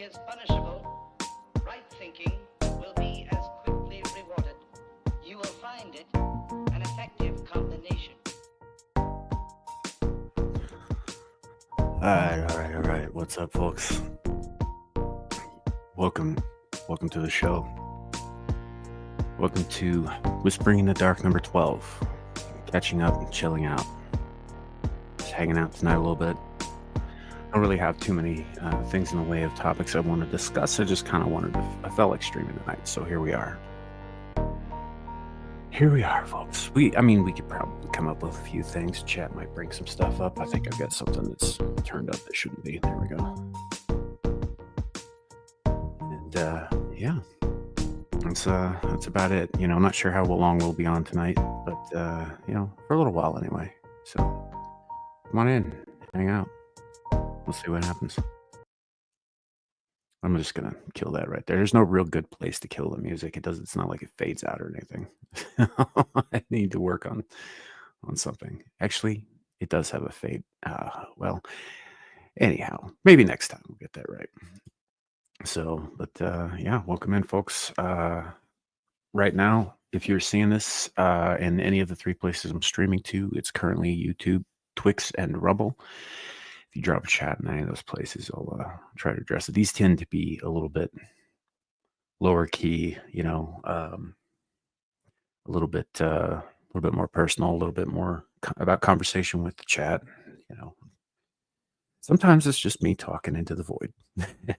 is punishable, right thinking will be as quickly rewarded. You will find it an effective combination. All right. What's up, folks? Welcome to the show. Welcome to Whispering in the Dark number 12. Catching up and chilling out. Just hanging out tonight a little bit. I don't really have too many things in the way of topics I want to discuss. I just kind of I felt like streaming tonight, so here we are. Here we are, folks. We could probably come up with a few things. Chat might bring some stuff up. I think I've got something that's turned up that shouldn't be. There we go. And yeah, that's about it. I'm not sure how long we'll be on tonight, but for a little while anyway. So come on in, hang out. We'll see what happens. I'm just gonna kill that right there. There's no real good place to kill the music. It's not like it fades out or anything. I need to work on something. Actually, it does have a fade. Well, anyhow, maybe next time we'll get that right. So, but yeah, welcome in, folks. Right now, if you're seeing this in any of the three places I'm streaming to, it's currently YouTube, Twix, and Rumble. If you drop a chat in any of those places, I'll try to address it. These tend to be a little bit lower key, a little bit more personal, a little bit more about conversation with the chat. Sometimes it's just me talking into the void,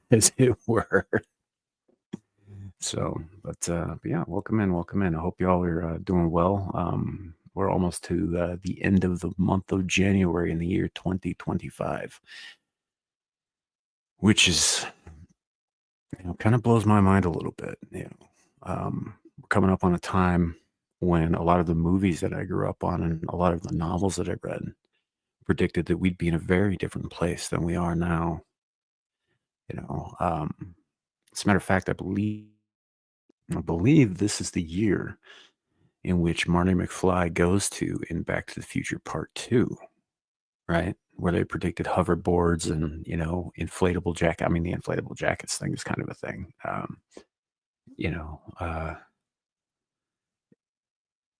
as it were. So, but yeah, welcome in. I hope y'all are doing well. We're almost to the end of the month of January in the year 2025, which is, kind of blows my mind a little bit. We're coming up on a time when a lot of the movies that I grew up on and a lot of the novels that I read predicted that we'd be in a very different place than we are now. As a matter of fact, I believe this is the year in which Marty McFly goes to in Back to the Future Part 2, right? Where they predicted hoverboards and, inflatable jacket. I mean, the inflatable jackets thing is kind of a thing.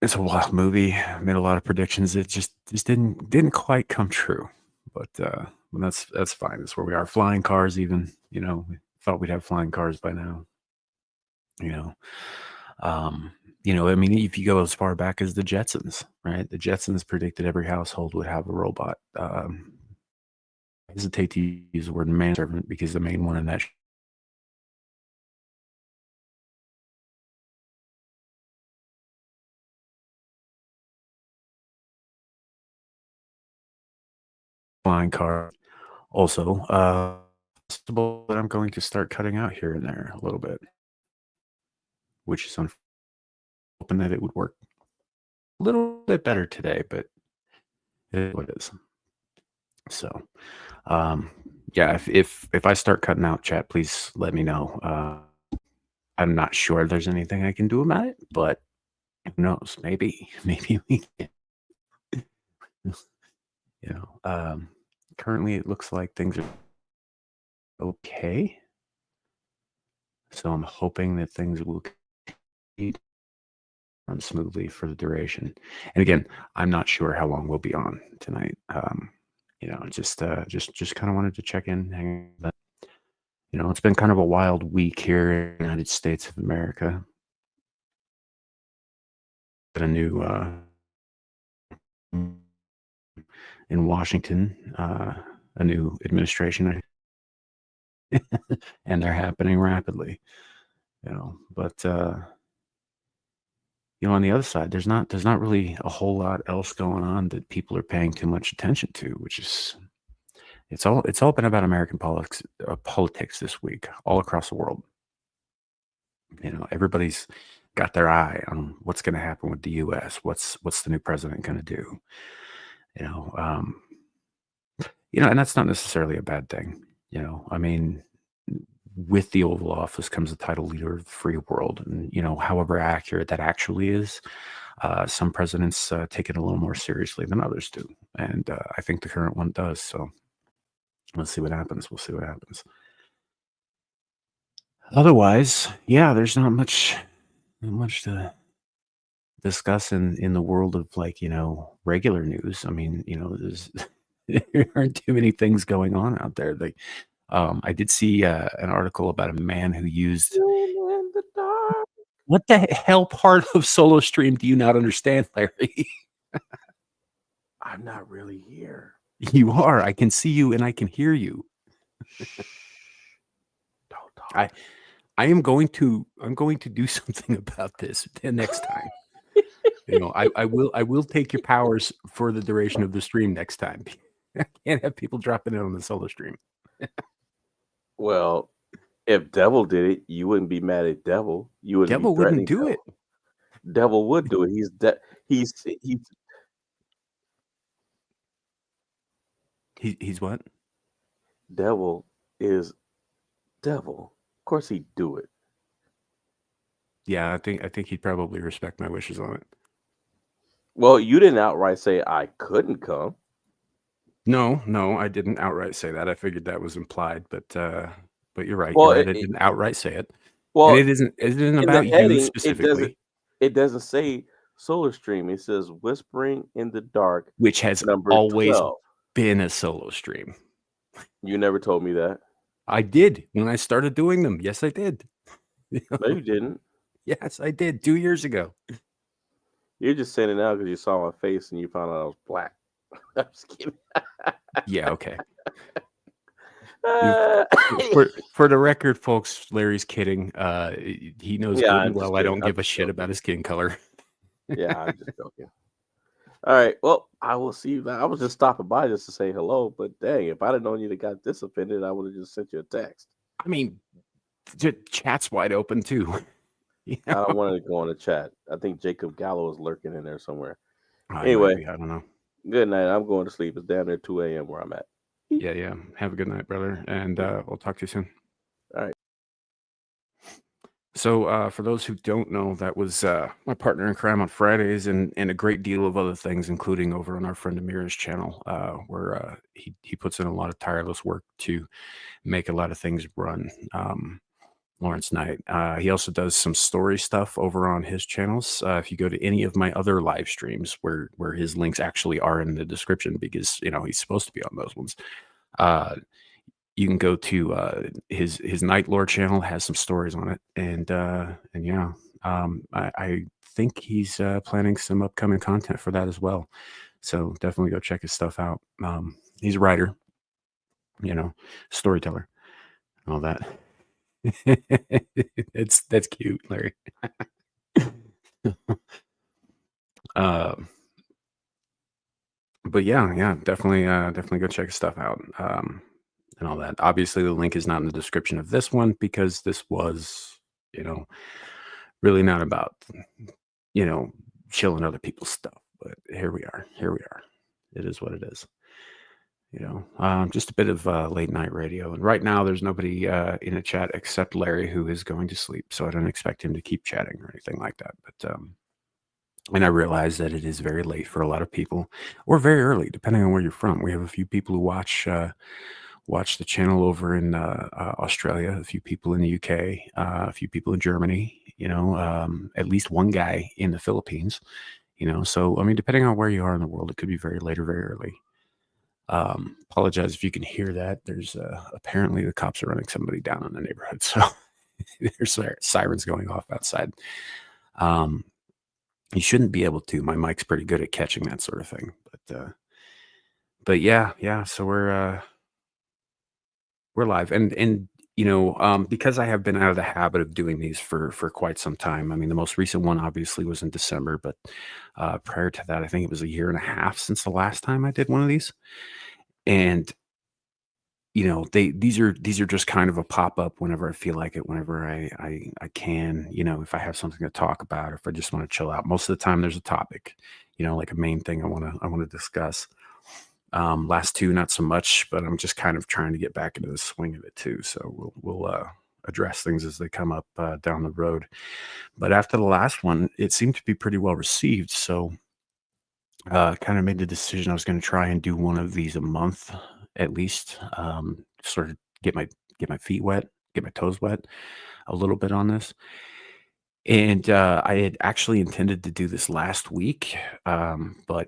It's a wild movie. Made a lot of predictions. It just didn't quite come true. But that's fine. That's where we are. Flying cars, even. We thought we'd have flying cars by now. If you go as far back as the Jetsons, right? The Jetsons predicted every household would have a robot. I hesitate to use the word manservant because the main one in that flying car. Also, possible that I'm going to start cutting out here and there a little bit, which is hoping that it would work a little bit better today, but it is what it is. So, yeah, if I start cutting out chat, please let me know. I'm not sure there's anything I can do about it, but who knows? Maybe we can. Currently it looks like things are okay. So I'm hoping that things will run smoothly for the duration. And again, I'm not sure how long we'll be on tonight. Just kind of wanted to check in, hang out. It's been kind of a wild week here in the United States of America. Got a new in Washington, a new administration, and they're happening rapidly. But on the other side, there's not really a whole lot else going on that people are paying too much attention to, which is it's all been about American politics this week, all across the world. Everybody's got their eye on what's going to happen with the U.S. What's the new president going to do? And that's not necessarily a bad thing. I mean, with the Oval Office comes the title leader of the free world. And, however accurate that actually is, some presidents take it a little more seriously than others do. And I think the current one does. So let's see what happens. We'll see what happens. Otherwise, yeah, there's not much to discuss in the world of like, regular news. I mean, there's there aren't too many things going on out there. Like, I did see an article about a man who used In the dark. what the hell part of Solo Stream do you not understand, Larry? I'm not really here. You are. I can see you and I can hear you. Shh. Don't talk. I'm going to do something about this the next time. I will take your powers for the duration of the stream next time. I can't have people dropping in on the Solo Stream. Well, if Devil did it, you wouldn't be mad at Devil. You wouldn't be Devil wouldn't threatening do Devil. it. Devil would do it. He's He's what? Devil is Devil. Of course he'd do it. Yeah, I think he'd probably respect my wishes on it. Well, you didn't outright say I couldn't come. No, I didn't outright say that. I figured that was implied, but you're right. Well, You're right. I didn't outright say it. Well, And it isn't in the about you heading, specifically, it doesn't say Solar Stream. It says Whispering in the Dark, which has number always 12. been a Solo Stream. You never told me that. I did when I started doing them. Yes, I did. No, you didn't. Yes, I did 2 years ago. You're just saying it now because you saw my face and you found out I was black. I'm just kidding. Yeah, okay. For the record, folks, Larry's kidding. He knows good and well I don't give a shit about his skin color. Yeah, I'm just joking. All right. Well, I will see you. I was just stopping by just to say hello, but dang, if I'd have known you got this offended, I would have just sent you a text. I mean, the chat's wide open too. I don't want to go on the chat. I think Jacob Gallo is lurking in there somewhere. Anyway, I don't know. Good night. I'm going to sleep. It's down there 2 a.m. where I'm at. Yeah. Have a good night, brother, and we'll talk to you soon. All right. So, for those who don't know, that was my partner in crime on Fridays, and a great deal of other things, including over on our friend Amir's channel, where he puts in a lot of tireless work to make a lot of things run. Lawrence Knight. He also does some story stuff over on his channels. If you go to any of my other live streams, where his links actually are in the description, because he's supposed to be on those ones. You can go to his Night Lore channel, has some stories on it, and yeah, I think he's planning some upcoming content for that as well. So definitely go check his stuff out. He's a writer, storyteller, and all that. That's cute, Larry. But yeah, definitely go check his stuff out. And all that. Obviously, the link is not in the description of this one because this was, really not about, chilling other people's stuff. But here we are. It is what it is. Just a bit of late night radio. And right now, there's nobody in a chat except Larry, who is going to sleep. So I don't expect him to keep chatting or anything like that. But and I realize that it is very late for a lot of people, or very early, depending on where you're from. We have a few people who watch the channel over in Australia, a few people in the UK, a few people in Germany, at least one guy in the Philippines, so, I mean, depending on where you are in the world, it could be very late or very early. Apologize if you can hear that. There's apparently the cops are running somebody down in the neighborhood. So there's sirens going off outside. You shouldn't be able to. My mic's pretty good at catching that sort of thing, but yeah. So we're live, and because I have been out of the habit of doing these for quite some time. I mean, the most recent one obviously was in December, but prior to that, I think it was a year and a half since the last time I did one of these. And these are just kind of a pop-up whenever I feel like it, whenever I can, if I have something to talk about, or if I just want to chill out. Most of the time there's a topic, like a main thing I want to discuss. Last two, not so much, but I'm just kind of trying to get back into the swing of it too. So we'll address things as they come up down the road. But after the last one, it seemed to be pretty well received. So kind of made the decision I was going to try and do one of these a month at least, sort of get my feet wet get my toes wet a little bit on this. And I had actually intended to do this last week, but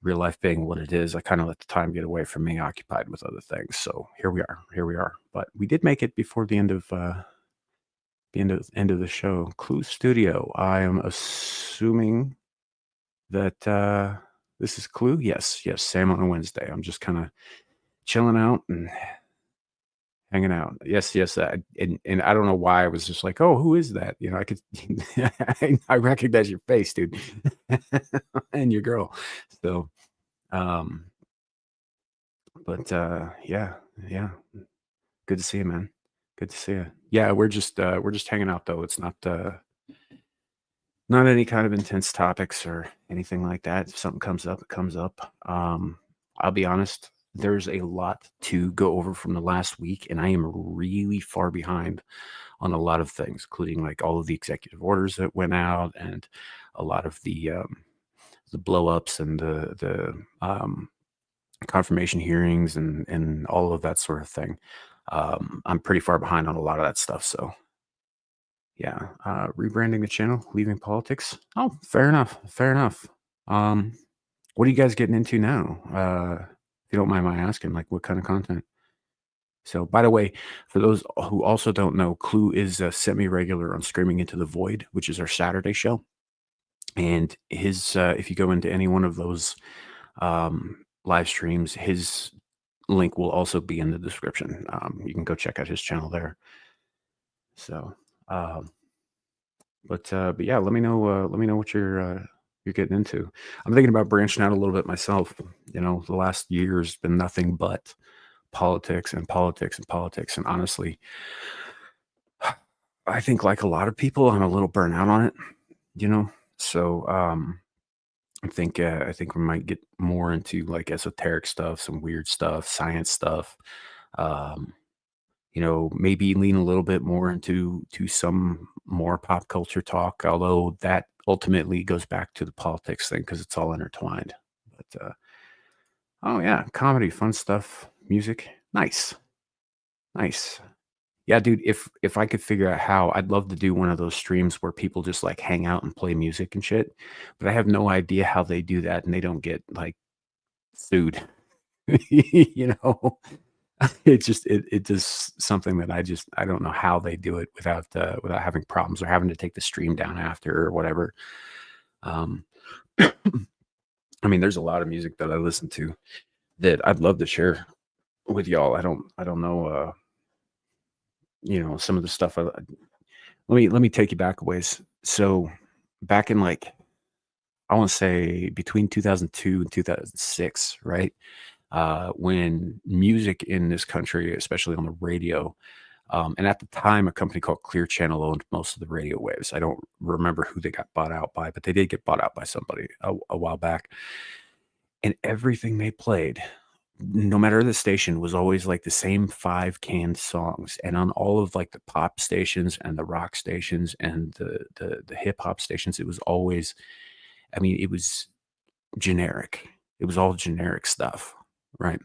real life being what it is, I kind of let the time get away from me, occupied with other things. So here we are. Here we are. But we did make it before the end of the show. Clue Studio. I am assuming that this is Clue. Yes, Sam on a Wednesday. I'm just kind of chilling out and hanging out. Yes. And I don't know why I was just like, oh, who is that? I could, I recognize your face, dude, and your girl. So, um, but yeah, good to see you, man. Good to see you. Yeah, we're just hanging out though. It's not any kind of intense topics or anything like that. If something comes up, it comes up. I'll be honest, there's a lot to go over from the last week, and I am really far behind on a lot of things, including like all of the executive orders that went out and a lot of the blow ups and the confirmation hearings and all of that sort of thing. I'm pretty far behind on a lot of that stuff. So yeah, rebranding the channel, leaving politics. Oh, fair enough. Fair enough. What are you guys getting into now? If you don't mind my asking, like what kind of content? So, by the way, for those who also don't know, Clue is semi-regular on Screaming Into the Void, which is our Saturday show. And his, if you go into any one of those live streams, his link will also be in the description. You can go check out his channel there. So, but yeah, let me know what you're getting into. I'm thinking about branching out a little bit myself. The last year has been nothing but politics and politics and politics. And honestly, I think like a lot of people, I'm a little burnt out on it, So I think we might get more into like esoteric stuff, some weird stuff, science stuff. Maybe lean a little bit more into some more pop culture talk, although that ultimately goes back to the politics thing because it's all intertwined. But oh yeah, comedy, fun stuff, music, nice. Yeah, dude, if I could figure out how, I'd love to do one of those streams where people just like hang out and play music and shit. But I have no idea how they do that and they don't get like sued. you know, it's just something that I don't know how they do it without having problems or having to take the stream down after or whatever. I mean, there's a lot of music that I listen to that I'd love to share with y'all. I don't know, some of the stuff. Let me take you back a ways. So back in like, I want to say between 2002 and 2006, right? When music in this country, especially on the radio, and at the time, a company called Clear Channel owned most of the radio waves. I don't remember who they got bought out by, but they did get bought out by somebody a while back. And everything they played, no matter the station, was always like the same 5 canned songs. And on all of like the pop stations and the rock stations and the hip hop stations, it was always, I mean, it was generic. It was all generic stuff, right?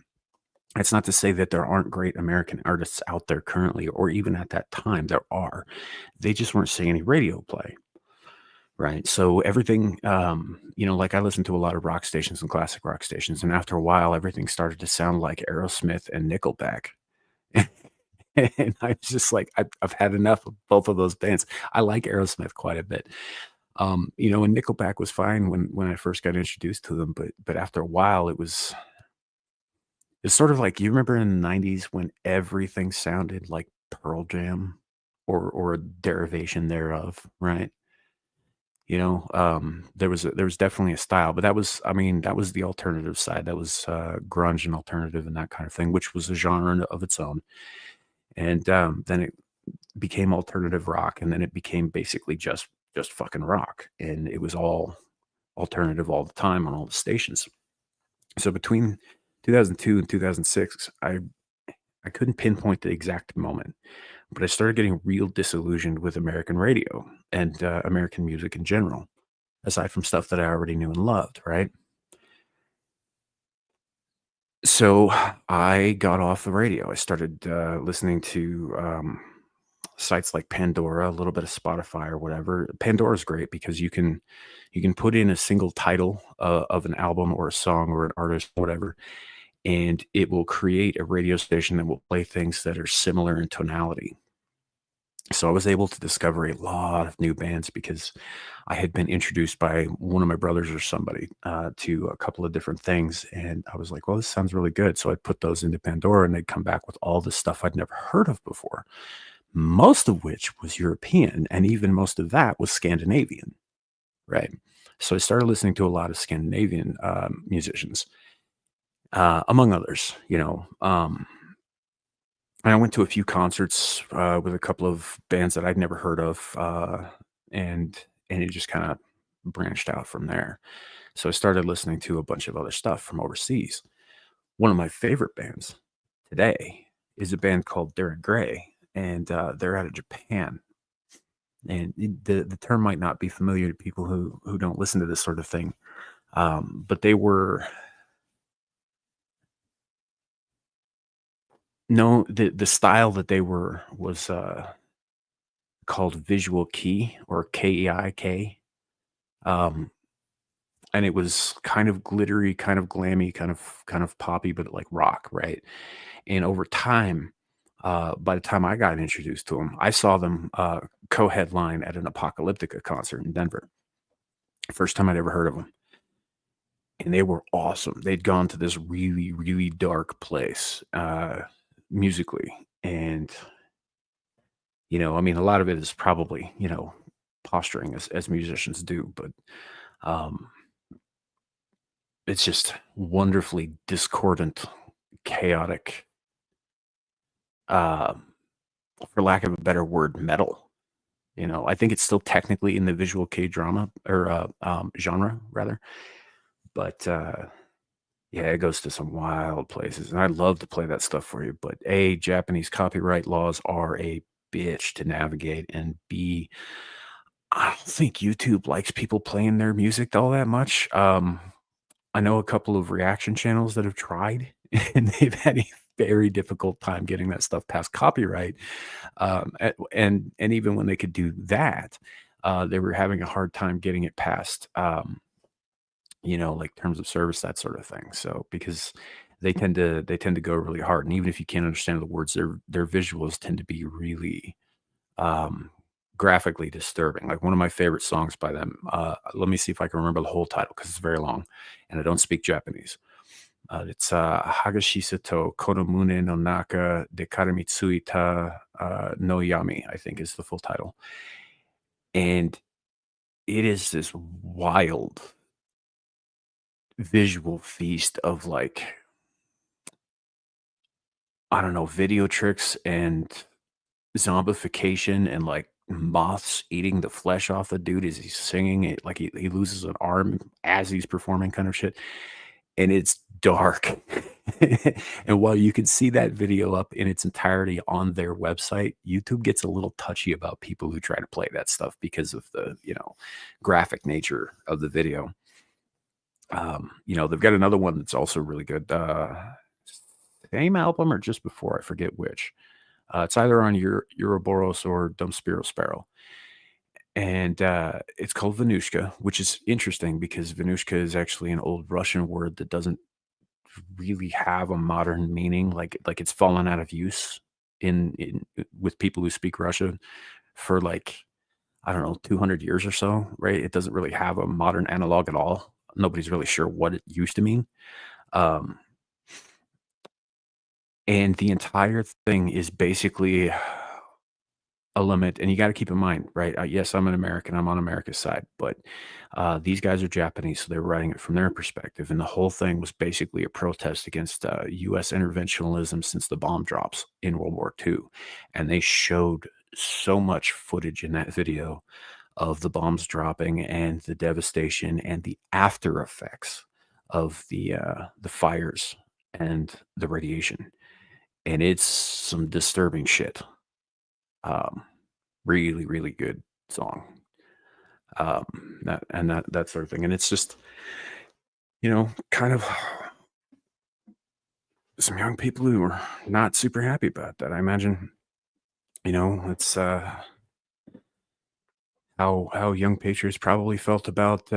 That's not to say that there aren't great American artists out there currently, or even at that time, there are. They just weren't seeing any radio play, right? So everything, like I listened to a lot of rock stations and classic rock stations, and after a while, everything started to sound like Aerosmith and Nickelback. And I was just like, I've had enough of both of those bands. I like Aerosmith quite a bit. And Nickelback was fine when I first got introduced to them, but after a while, it's sort of like, you remember in the 90s when everything sounded like Pearl Jam or a derivation thereof, right? There was definitely a style, but that was the alternative side. That was grunge and alternative and that kind of thing, which was a genre of its own. And then it became alternative rock, and then it became basically just fucking rock, and it was all alternative all the time on all the stations. So between 2002 and 2006, I couldn't pinpoint the exact moment, but I started getting real disillusioned with American radio and American music in general, aside from stuff that I already knew and loved, right? So I got off the radio. I started listening to sites like Pandora, a little bit of Spotify or whatever. Pandora is great because you can put in a single title of an album or a song or an artist, whatever, and it will create a radio station that will play things that are similar in tonality. So I was able to discover a lot of new bands because I had been introduced by one of my brothers or somebody to a couple of different things, and I was like, "Well, this sounds really good." So I put those into Pandora, and they'd come back with all this stuff I'd never heard of before, most of which was European, and even most of that was Scandinavian, right? So I started listening to a lot of Scandinavian musicians, among others, and I went to a few concerts with a couple of bands that I'd never heard of, and and it just kind of branched out from there. So I started listening to a bunch of other stuff from overseas. One of my favorite bands today is a band called Darren Gray, and they're out of Japan. And the term might not be familiar to people who don't listen to this sort of thing, but they were no the style that they were was called Visual Kei or Keik. Um, and it was kind of glittery, kind of glammy, kind of poppy, but like rock, right? And over time, by the time I got introduced to them, I saw them co-headline at an Apocalyptica concert in Denver. First time I'd ever heard of them, and they were awesome. They'd gone to this really, really dark place musically, and I mean, a lot of it is probably posturing as musicians do, but um, it's just wonderfully discordant, chaotic, uh, for lack of a better word, metal. I think it's still technically in the visual K drama or genre rather, but yeah, it goes to some wild places, and I'd love to play that stuff for you. But A, Japanese copyright laws are a bitch to navigate, and B, I don't think YouTube likes people playing their music all that much. I know a couple of reaction channels that have tried, and they've had a very difficult time getting that stuff past copyright. And even when they could do that, they were having a hard time getting it past, like terms of service, that sort of thing. So because they tend to go really hard, and even if you can't understand the words, their visuals tend to be really um, graphically disturbing. Like one of my favorite songs by them. Let me see if I can remember the whole title because it's very long, and I don't speak Japanese. It's Hagashisa to Konomune no Naka de Karamitsui ta no Yami, I think is the full title. And it is this wild visual feast of like, I don't know, video tricks and zombification and like moths eating the flesh off the dude as he's singing it. Like he loses an arm as he's performing, kind of shit. And it's dark. And while you can see that video up in its entirety on their website, YouTube gets a little touchy about people who try to play that stuff because of the, graphic nature of the video. They've got another one that's also really good. Same album or just before, I forget which. It's either on Ouroboros or Dumbspiro Sparrow. And it's called Venushka, which is interesting because Venushka is actually an old Russian word that doesn't really have a modern meaning. Like it's fallen out of use in with people who speak Russian for like, I don't know, 200 years or so, right? It doesn't really have a modern analog at all. Nobody's really sure what it used to mean. Um, and the entire thing is basically a limit, and you got to keep in mind, right? Yes, I'm an American. I'm on America's side, but these guys are Japanese, so they're writing it from their perspective, and the whole thing was basically a protest against U.S. interventionism since the bomb drops in World War II, and they showed so much footage in that video of the bombs dropping and the devastation and the after effects of the fires and the radiation, and it's some disturbing shit. Um, really, really good song. That sort of thing, and it's just kind of some young people who are not super happy about that. I imagine It's how young patriots probably felt about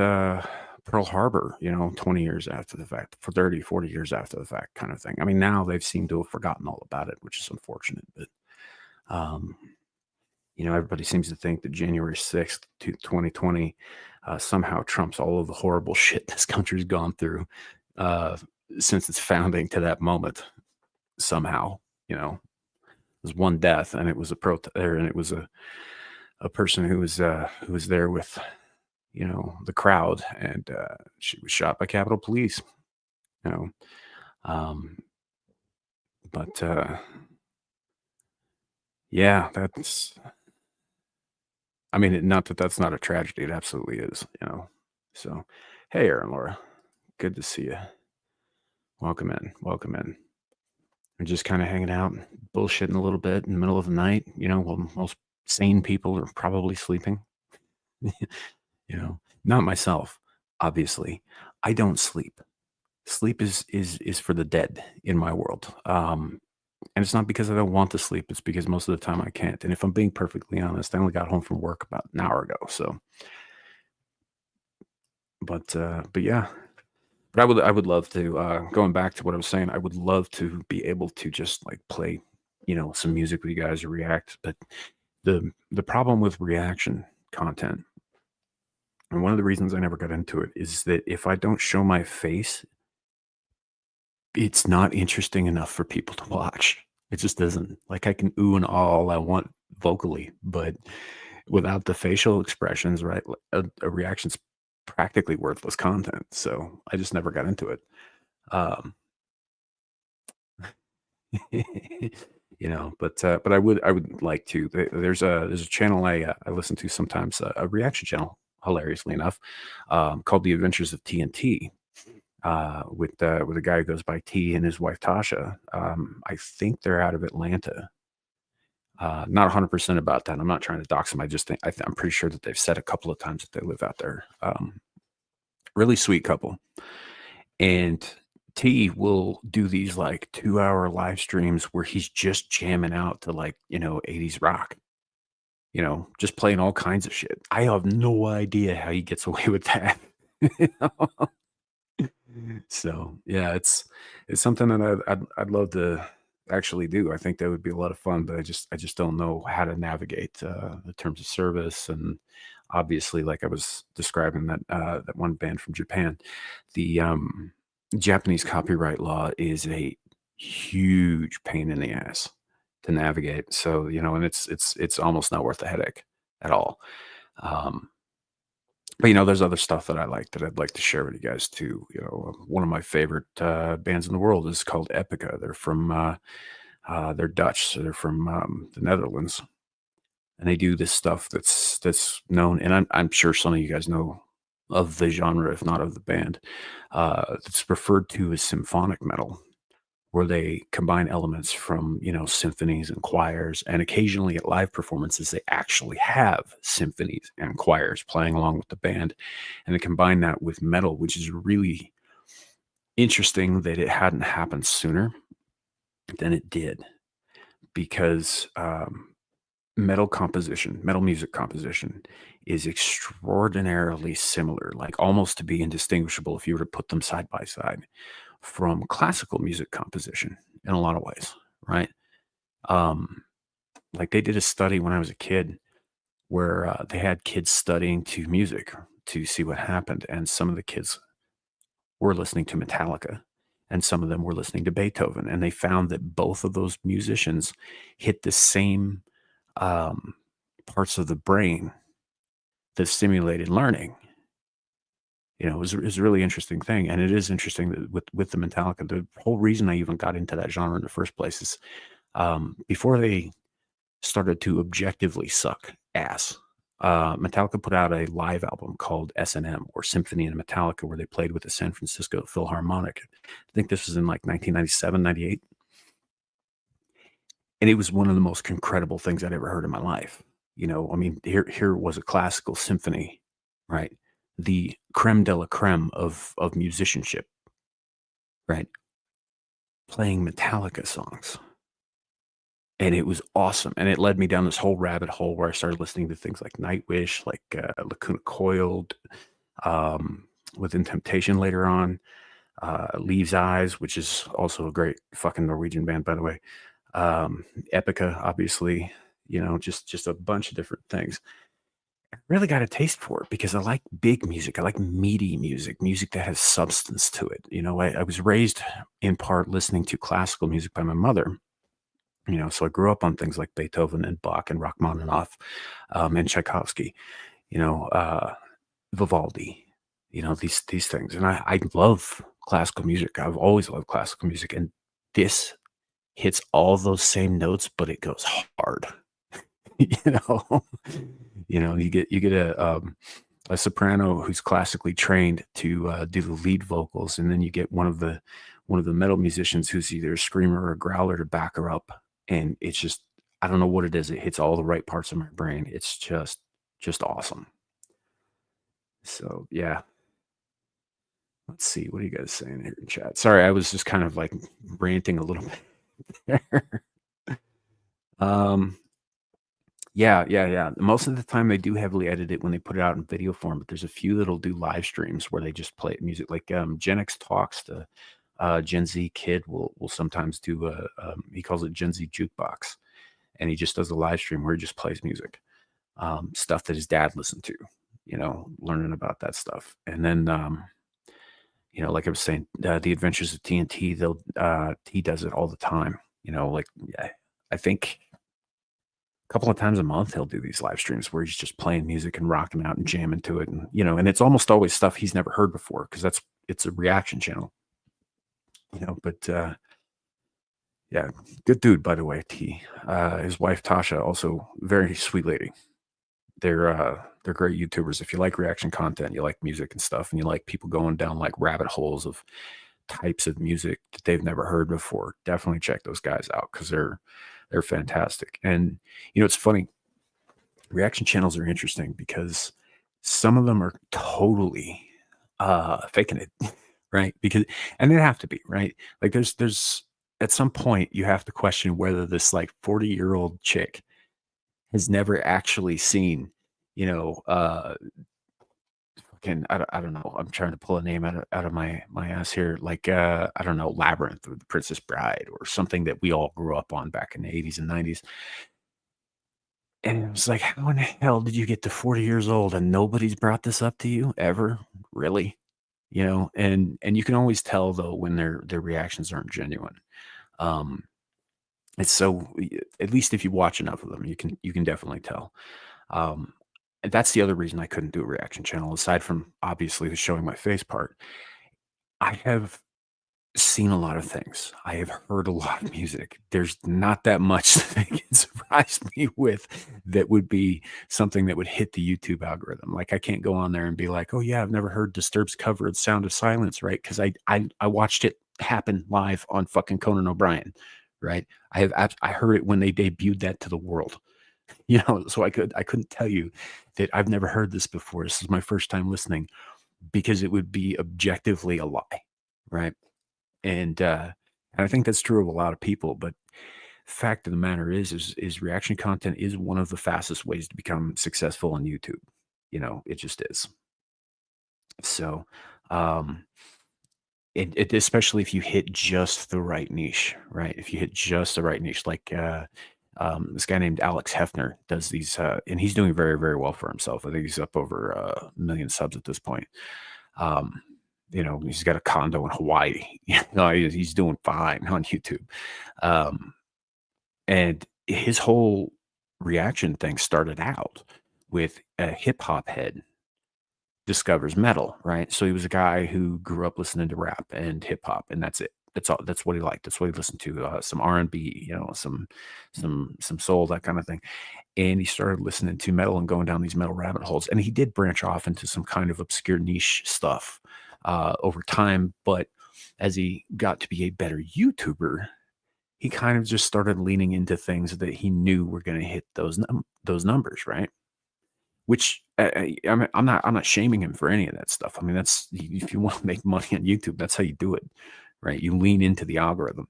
Pearl Harbor, 20 years after the fact, for 30, 40 years after the fact, kind of thing. I mean, now they've seemed to have forgotten all about it, which is unfortunate. But um, everybody seems to think that January 6th, 2020, somehow trumps all of the horrible shit this country's gone through uh, since its founding to that moment. Somehow, there's one death, and it was and it was a person who was there with the crowd, and she was shot by Capitol Police. You know, um, but yeah, that's. I mean, not that that's not a tragedy. It absolutely is. So, hey, Aaron, Laura, good to see you. Welcome in. Welcome in. We're just kind of hanging out, bullshitting a little bit in the middle of the night. While most sane people are probably sleeping. Not myself, obviously. I don't sleep. Sleep is for the dead in my world. And it's not because I don't want to sleep. It's because most of the time I can't. And if I'm being perfectly honest, I only got home from work about an hour ago. So, but yeah. But I would love to. Going back to what I was saying, I would love to be able to just like play, some music with you guys or react. But the problem with reaction content, and one of the reasons I never got into it, is that if I don't show my face, it's not interesting enough for people to watch. It just isn't. Like, I can ooh and all I want vocally, but without the facial expressions, right? A reaction's practically worthless content. So I just never got into it. Um, but I would like to. There's a channel I listen to sometimes, a reaction channel, hilariously enough, called The Adventures of TNT, with a guy who goes by T and his wife Tasha. I think they're out of Atlanta. Not 100% about that. I'm not trying to dox them. I just think I'm pretty sure that they've said a couple of times that they live out there. Really sweet couple. And T will do these like 2-hour live streams where he's just jamming out to, like, 80s rock, just playing all kinds of shit. I have no idea how he gets away with that. You know? So yeah, it's something that I'd love to actually do. I think that would be a lot of fun, but I just don't know how to navigate the terms of service. And obviously, like I was describing, that one band from Japan, the Japanese copyright law is a huge pain in the ass to navigate. So, and it's almost not worth the headache at all. Um, but there's other stuff that I like that I'd like to share with you guys too. One of my favorite bands in the world is called Epica. They're Dutch, so they're from the Netherlands, and they do this stuff that's known. And I'm sure some of you guys know of the genre, if not of the band. It's referred to as symphonic metal, where they combine elements from, symphonies and choirs. And occasionally at live performances, they actually have symphonies and choirs playing along with the band. And they combine that with metal, which is really interesting that it hadn't happened sooner than it did, because metal music composition is extraordinarily similar, like almost to be indistinguishable if you were to put them side by side, from classical music composition in a lot of ways, right? Like, they did a study when I was a kid where they had kids studying to music to see what happened, and some of the kids were listening to Metallica, and some of them were listening to Beethoven, and they found that both of those musicians hit the same parts of the brain that stimulated learning. It was a really interesting thing. And it is interesting that with the Metallica, the whole reason I even got into that genre in the first place is, before they started to objectively suck ass, Metallica put out a live album called S&M, or Symphony in Metallica, where they played with the San Francisco Philharmonic. I think this was in like 1997, 98. And it was one of the most incredible things I'd ever heard in my life. I mean, here was a classical symphony, right? The creme de la creme of musicianship, right? Playing Metallica songs. and it was awesome. And it led me down this whole rabbit hole where I started listening to things like Nightwish, like Lacuna Coiled, Within Temptation later on, Leaves Eyes, which is also a great fucking Norwegian band, by the way. Epica, obviously, just a bunch of different things. I really got a taste for it because I like big music. I like meaty music that has substance to it. I was raised in part listening to classical music by my mother. So I grew up on things like Beethoven and Bach and Rachmaninoff, and Tchaikovsky, Vivaldi, these things. And I love classical music. I've always loved classical music. And this hits all those same notes, but it goes hard. you know, you get a soprano who's classically trained to do the lead vocals, and then you get one of the metal musicians who's either a screamer or a growler to back her up. And it's just, I don't know what it is. It hits all the right parts of my brain. It's just awesome. So yeah. Let's see. What are you guys saying here in chat? Sorry, I was just kind of like ranting a little bit there. Yeah. Most of the time they do heavily edit it when they put it out in video form, but there's a few that'll do live streams where they just play music. Like Gen X Talks, the Gen Z kid will sometimes do he calls it Gen Z Jukebox, and he just does a live stream where he just plays music, stuff that his dad listened to, learning about that stuff. And then like I was saying, the Adventures of TNT, he does it all the time. I think a couple of times a month he'll do these live streams where he's just playing music and rocking out and jamming to it, and and it's almost always stuff he's never heard before because it's a reaction channel. But yeah, good dude, by the way. T. His wife Tasha, also very sweet lady. They're great YouTubers. If you like reaction content, you like music and stuff, and you like people going down like rabbit holes of types of music that they've never heard before, definitely check those guys out because they're fantastic. And it's funny, reaction channels are interesting because some of them are totally faking it, right? And they have to be, right? Like there's at some point you have to question whether this like 40-year-old chick has never actually seen, fucking, I don't know. I'm trying to pull a name out of my ass here. Like, I don't know, Labyrinth or The Princess Bride or something that we all grew up on back in the 80s and 90s. And it was like, how in the hell did you get to 40 years old and nobody's brought this up to you ever? Really? And you can always tell though when their reactions aren't genuine. It's so, at least if you watch enough of them, you can definitely tell. And that's the other reason I couldn't do a reaction channel, aside from obviously the showing my face part. I have seen a lot of things. I have heard a lot of music. There's not that much that they can surprise me with that would be something that would hit the YouTube algorithm. Like I can't go on there and be like, oh yeah, I've never heard Disturbed's cover of Sound of Silence, right? Because I watched it happen live on fucking Conan O'Brien, right? I heard it when they debuted that to the world. So I couldn't tell you that I've never heard this before. This is my first time listening, because it would be objectively a lie, right? And I think that's true of a lot of people. But fact of the matter is reaction content is one of the fastest ways to become successful on YouTube. It just is. So, it especially if you hit just the right niche, right? If you hit just the right niche, like this guy named Alex Hefner does these, and he's doing very, very well for himself. I think he's up over 1 million subs at this point. He's got a condo in Hawaii. He's doing fine on YouTube. And his whole reaction thing started out with a hip hop head discovers metal, right? So he was a guy who grew up listening to rap and hip hop, and that's it. That's all. That's what he liked. That's what he listened to. Some R&B, some soul, that kind of thing. And he started listening to metal and going down these metal rabbit holes. And he did branch off into some kind of obscure niche stuff over time. But as he got to be a better YouTuber, he kind of just started leaning into things that he knew were going to hit those numbers, right? Which I'm not shaming him for any of that stuff. I mean, that's, if you want to make money on YouTube, that's how you do it, right? You lean into the algorithm.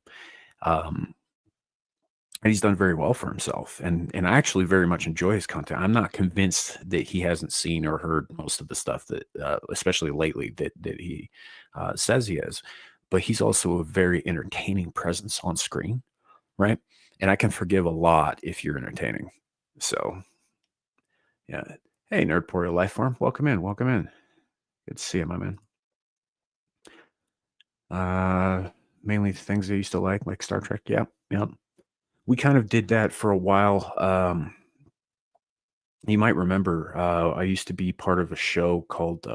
and he's done very well for himself. And I actually very much enjoy his content. I'm not convinced that he hasn't seen or heard most of the stuff that, especially lately, that he says he has. But he's also a very entertaining presence on screen, right? And I can forgive a lot if you're entertaining. So yeah. Hey, Nerdporial Lifeform, welcome in, welcome in. Good to see you, my man. Mainly things I used to like Star Trek. Yeah, yeah. We kind of did that for a while. You might remember I used to be part of a show called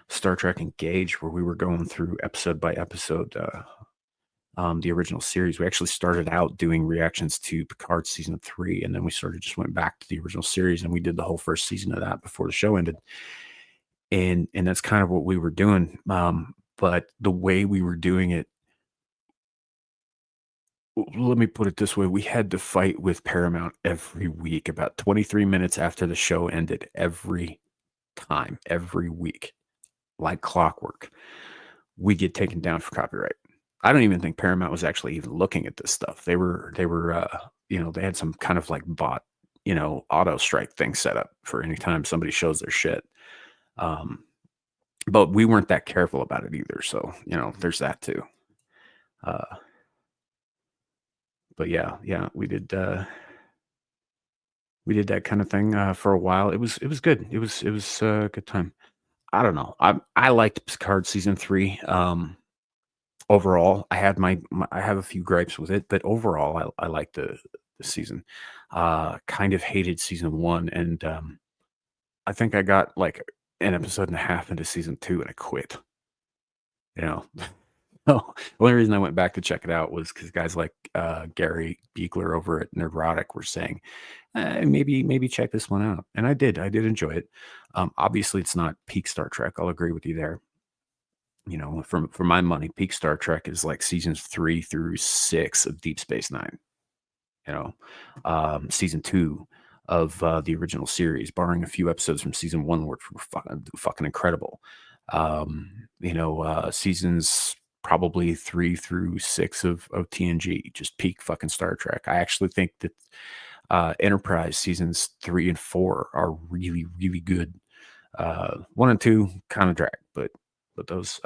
Star Trek Engage, where we were going through episode by episode the original series. We actually started out doing reactions to Picard season 3, and then we sort of just went back to the original series, and we did the whole first season of that before the show ended. And that's kind of what we were doing. But the way we were doing it, let me put it this way: we had to fight with Paramount every week, about 23 minutes after the show ended, every time, every week, like clockwork. We get taken down for copyright. I don't even think Paramount was actually even looking at this stuff. They were, they had some kind of like bot, auto strike thing set up for any time somebody shows their shit. But we weren't that careful about it either. So, there's that too. But yeah, we did that kind of thing for a while. It was good. It was a good time. I don't know. I liked Picard season 3. Overall, I have a few gripes with it, but overall, I liked the season. Kind of hated season 1, and I think I got like an episode and a half into season 2, and I quit. The only reason I went back to check it out was because guys like Gary Beekler over at Nerdrotic were saying, maybe check this one out, and I did enjoy it. Obviously, it's not peak Star Trek. I'll agree with you there. For my money, peak Star Trek is like seasons 3 through 6 of Deep Space Nine. Season 2 of the original series, barring a few episodes from season 1, which were fucking incredible. Seasons probably 3 through 6 of TNG, just peak fucking Star Trek. I actually think that Enterprise seasons 3 and 4 are really, really good. 1 and 2 kind of drag, but those,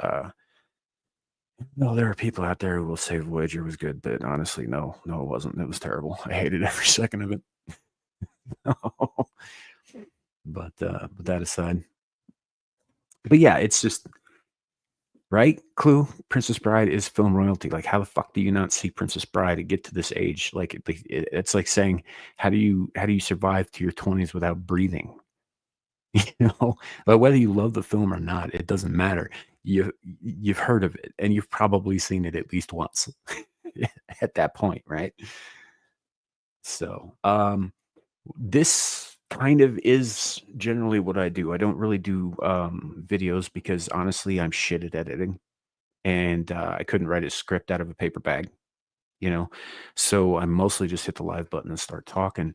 there are people out there who will say Voyager was good, but honestly, no, it wasn't. It was terrible. I hated every second of it. But that aside, but yeah, it's just right. Clue, Princess Bride is film royalty. Like, how the fuck do you not see Princess Bride and get to this age? Like, it's like saying, how do you survive to your 20s without breathing? But whether you love the film or not, it doesn't matter. You've heard of it, and you've probably seen it at least once at that point, right? So this kind of is generally what I do. I don't really do videos because honestly, I'm shit at editing, and I couldn't write a script out of a paper bag, so I mostly just hit the live button and start talking.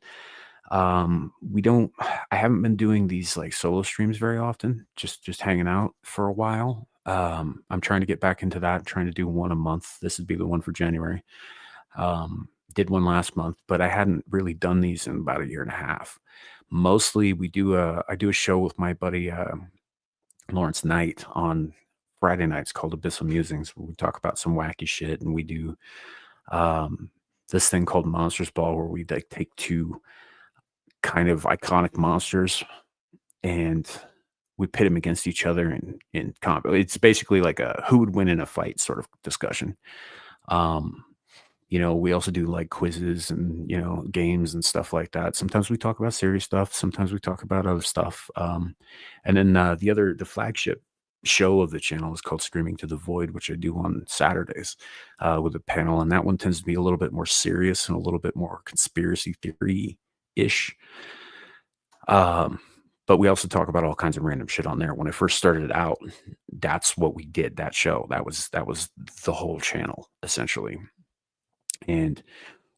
I haven't been doing these like solo streams very often, just hanging out for a while. I'm trying to get back into that, trying to do one a month. This would be the one for January. Did one last month, but I hadn't really done these in about a year and a half. Mostly I do a show with my buddy Lawrence Knight on Friday nights called Abyssal Musings, where we talk about some wacky shit, and we do this thing called Monsters Ball, where we like take two kind of iconic monsters and we pit them against each other in combat. It's basically like a who would win in a fight sort of discussion. We also do like quizzes and games and stuff like that. Sometimes we talk about serious stuff, sometimes we talk about other stuff. And then the flagship show of the channel is called Screaming to the Void, which I do on Saturdays with a panel, and that one tends to be a little bit more serious and a little bit more conspiracy theory ish. But we also talk about all kinds of random shit on there. When I first started out, that's what we did. That show, that was the whole channel essentially. And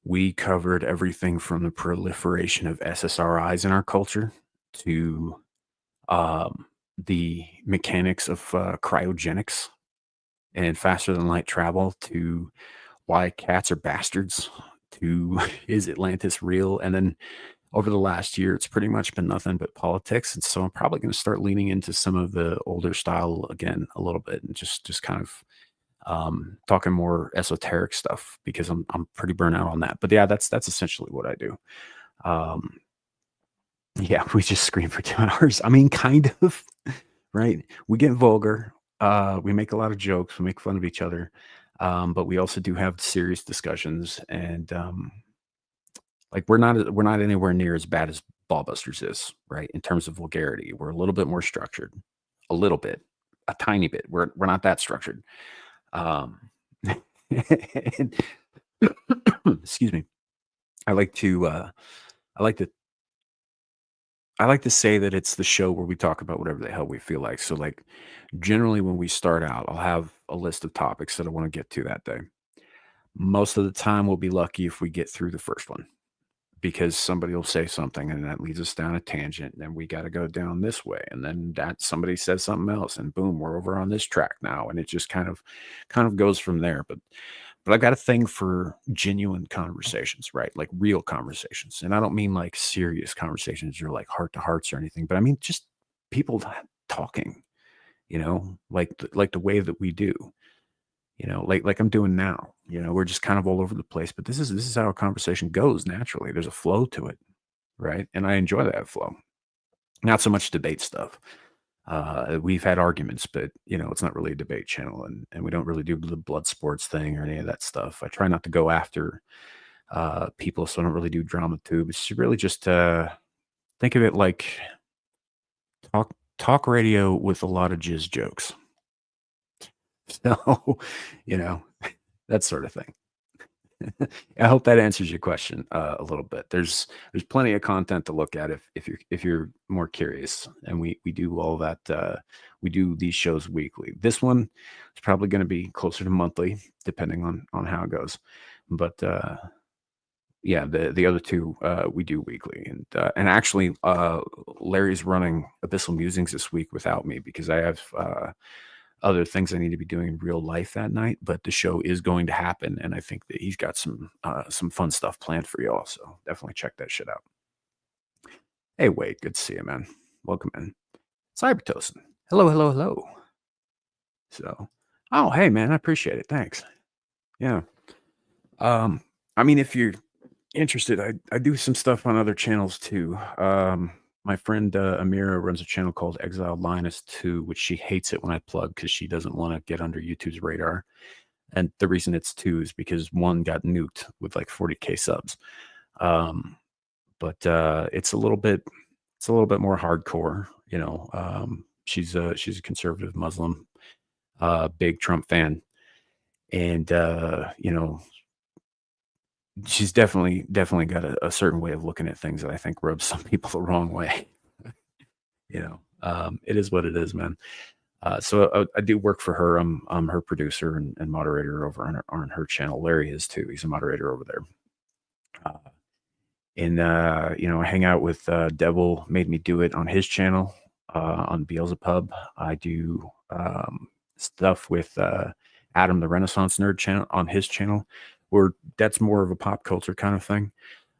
we covered everything from the proliferation of SSRIs in our culture to the mechanics of cryogenics and faster than light travel, to why cats are bastards, to is Atlantis real? And then over the last year, it's pretty much been nothing but politics. And so I'm probably going to start leaning into some of the older style again a little bit and just kind of talking more esoteric stuff because I'm pretty burnt out on that. But yeah, that's essentially what I do. Um, yeah, we just scream for 2 hours. I mean, kind of, right? We get vulgar. We make a lot of jokes. We make fun of each other. But we also do have serious discussions, and like we're not anywhere near as bad as Ballbusters is, right? In terms of vulgarity, we're a little bit more structured, a little bit, a tiny bit. We're not that structured. Um, and- excuse me. I like to I like to I like to say that it's the show where we talk about whatever the hell we feel like. So like generally when we start out, I'll have a list of topics that I want to get to that day. Most of the time we'll be lucky if we get through the first one because somebody will say something and that leads us down a tangent and then we got to go down this way and then that somebody says something else and boom, we're over on this track now and it just kind of goes from there. But I got a thing for genuine conversations, right? Like real conversations. And I don't mean like serious conversations or like heart to hearts or anything, but I mean just people talking, like the way that we do, like I'm doing now. We're just kind of all over the place, but this is how a conversation goes naturally. There's a flow to it, right? And I enjoy that flow. Not so much debate stuff. We've had arguments, but it's not really a debate channel, and we don't really do the blood sports thing or any of that stuff. I try not to go after people, so I don't really do drama tube. It's really just think of it like talk radio with a lot of jizz jokes. So, you know, that sort of thing. I hope that answers your question a little bit. There's plenty of content to look at if you're more curious, and we do all that. We do these shows weekly. This one is probably going to be closer to monthly, depending on how it goes. But yeah, the other two we do weekly, and actually Larry's running Abyssal Musings this week without me because I have other things I need to be doing in real life that night, but the show is going to happen, and I think that he's got some fun stuff planned for y'all. So definitely check that shit out. Hey, Wade, good to see you, man. Welcome in. Cybertosin. Hello, hello, hello. So, oh, hey, man, I appreciate it. Thanks. Yeah. I mean, if you're interested, I do some stuff on other channels too. My friend Amira runs a channel called Exiled Linus 2, which she hates it when I plug because she doesn't want to get under YouTube's radar. And the reason it's 2 is because 1 got nuked with like 40K subs. But it's a little bit more hardcore, she's a conservative Muslim, big Trump fan. And she's definitely got a certain way of looking at things that I think rubs some people the wrong way. It is what it is, man. So I do work for her. I'm her producer and moderator over on her channel. Larry is too. He's a moderator over there. And I hang out with Devil Made Me Do It on his channel on Beelzebub. I do stuff with Adam the Renaissance Nerd channel on his channel, where that's more of a pop culture kind of thing.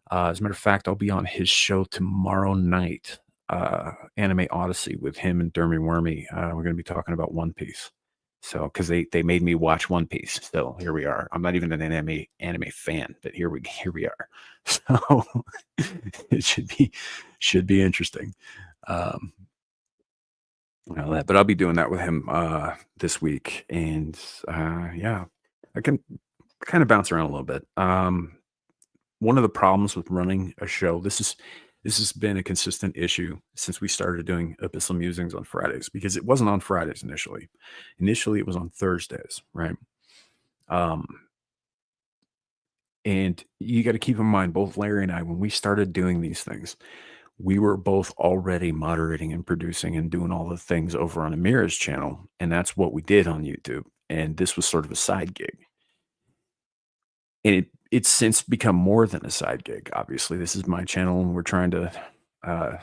As a matter of fact, I'll be on his show tomorrow night, Anime Odyssey, with him and Dermy Wormy. We're going to be talking about One Piece. So, because they made me watch One Piece, so here we are. I'm not even an anime fan, but here we are. So it should be interesting. But I'll be doing that with him this week, and yeah, I can kind of bounce around a little bit. One of the problems with running a show, this has been a consistent issue since we started doing Abyssal Musings on Fridays, because it wasn't on Fridays initially. Initially, it was on Thursdays, right? And you got to keep in mind, both Larry and I, when we started doing these things, we were both already moderating and producing and doing all the things over on Amira's channel, and that's what we did on YouTube. And this was sort of a side gig. And it's since become more than a side gig. Obviously, this is my channel, and we're trying to, I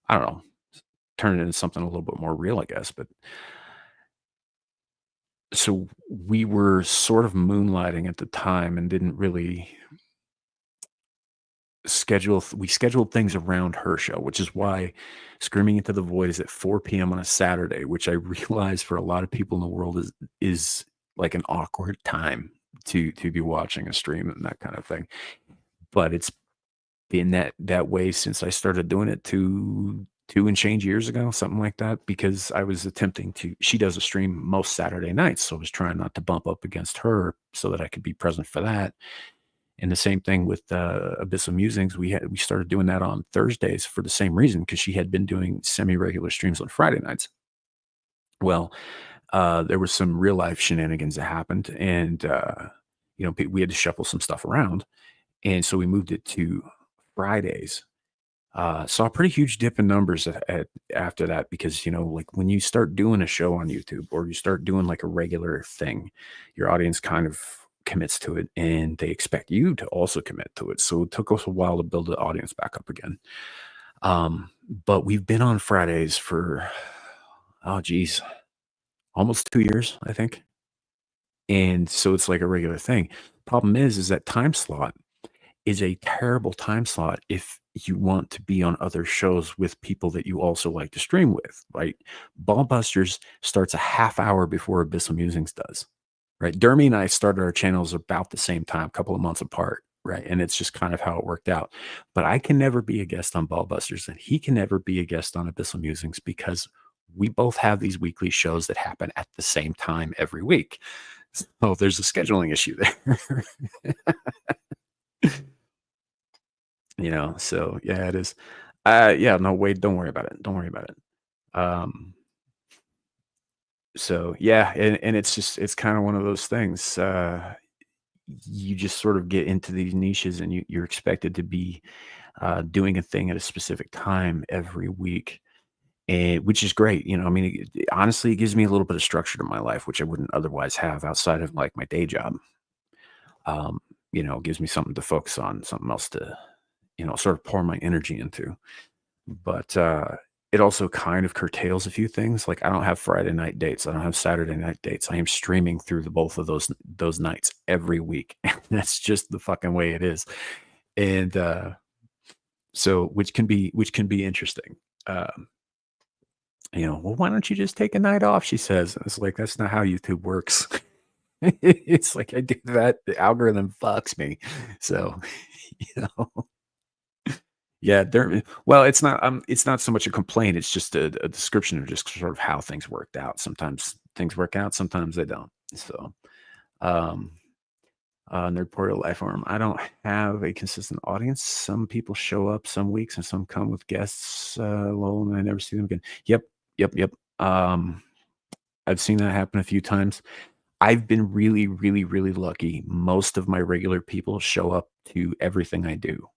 don't know, turn it into something a little bit more real, I guess. But so we were sort of moonlighting at the time and didn't really we scheduled things around her show, which is why Screaming Into the Void is at 4 p.m. on a Saturday, which I realize for a lot of people in the world is like an awkward time to be watching a stream and that kind of thing. But it's been that way since I started doing it 2 and change years ago, something like that, because I was attempting to she does a stream most Saturday nights, so I was trying not to bump up against her so that I could be present for that. And the same thing with Abyssal Musings. We started doing that on Thursdays for the same reason, because she had been doing semi-regular streams on Friday nights. Well, there was some real life shenanigans that happened, and we had to shuffle some stuff around, and so we moved it to Fridays. Saw a pretty huge dip in numbers after that, because like when you start doing a show on YouTube or you start doing like a regular thing, your audience kind of commits to it and they expect you to also commit to it. So it took us a while to build the audience back up again. But we've been on Fridays for almost 2 years, I think. And so it's like a regular thing. Problem is that time slot is a terrible time slot if you want to be on other shows with people that you also like to stream with, right? Ballbusters starts a half hour before Abyssal Musings does, right? Dermy and I started our channels about the same time, a couple of months apart, right? And it's just kind of how it worked out. But I can never be a guest on Ballbusters, and he can never be a guest on Abyssal Musings, because we both have these weekly shows that happen at the same time every week. So there's a scheduling issue there. So yeah, it is. Yeah, no, Wade, don't worry about it. Don't worry about it. So yeah, and it's kind of one of those things. You just sort of get into these niches, and you're expected to be doing a thing at a specific time every week, and which is great. I mean, honestly, it gives me a little bit of structure to my life, which I wouldn't otherwise have outside of like my day job. It gives me something to focus on, something else to sort of pour my energy into. But it also kind of curtails a few things. Like I don't have Friday night dates. I don't have Saturday night dates. I am streaming through both of those nights every week. That's just the fucking way it is. And so which can be interesting. Well, why don't you just take a night off? She says. It's like, that's not how YouTube works. It's like, I do that, the algorithm fucks me. So, yeah, well, it's not so much a complaint. It's just a description of just sort of how things worked out. Sometimes things work out, sometimes they don't. So, Nerd Portal Life Form. I don't have a consistent audience. Some people show up some weeks and some come with guests, lol, and I never see them again. Yep. I've seen that happen a few times. I've been really, really, really lucky. Most of my regular people show up to everything I do,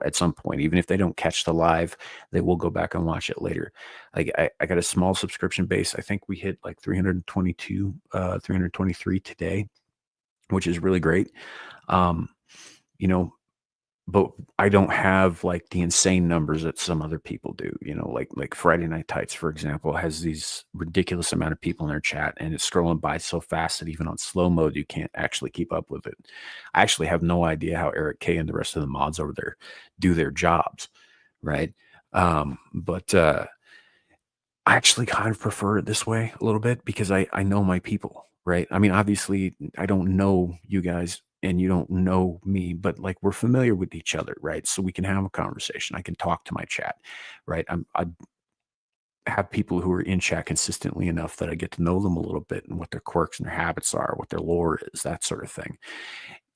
at some point. Even if they don't catch the live, they will go back and watch it later. Like I got a small subscription base. I think we hit like 322, 323 today, which is really great. But I don't have like the insane numbers that some other people do. Like Friday Night Tights, for example, has these ridiculous amount of people in their chat, and it's scrolling by so fast that even on slow mode, you can't actually keep up with it. I actually have no idea how Eric K and the rest of the mods over there do their jobs, right? But I actually kind of prefer it this way a little bit, because I know my people, right? I mean, obviously, I don't know you guys and you don't know me, but like we're familiar with each other, right? So we can have a conversation. I can talk to my chat, right? I have people who are in chat consistently enough that I get to know them a little bit, and what their quirks and their habits are, what their lore is, that sort of thing.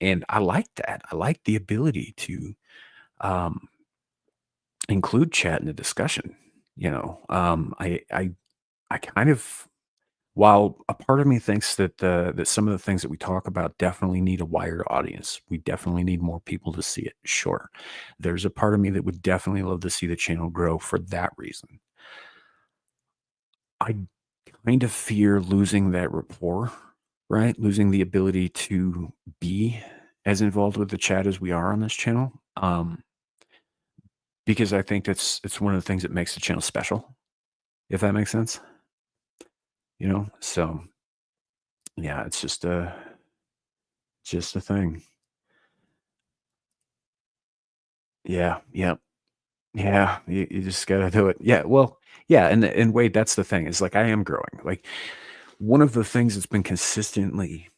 And I like that. I like the ability to include chat in the discussion. I kind of, while a part of me thinks that that some of the things that we talk about definitely need a wider audience, we definitely need more people to see it. Sure, there's a part of me that would definitely love to see the channel grow for that reason. I kind of fear losing that rapport, right? Losing the ability to be as involved with the chat as we are on this channel, because I think it's one of the things that makes the channel special, if that makes sense. So yeah, it's just a thing. Yeah, yeah, yeah. You just gotta do it. Yeah, well, yeah, and Wade, that's the thing is like I am growing. Like one of the things that's been consistently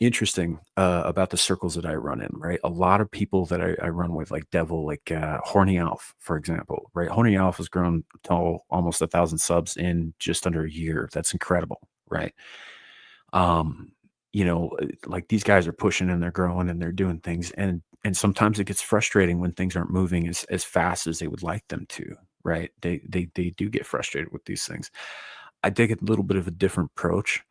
interesting about the circles that I run in, right? A lot of people that I run with, like Devil, like Horny Alf, for example, right? Horny Alf has grown to almost 1,000 subs in just under a year. That's incredible, right? Um, like these guys are pushing and they're growing and they're doing things, and sometimes it gets frustrating when things aren't moving as fast as they would like them to, right? They do get frustrated with these things. I take a little bit of a different approach.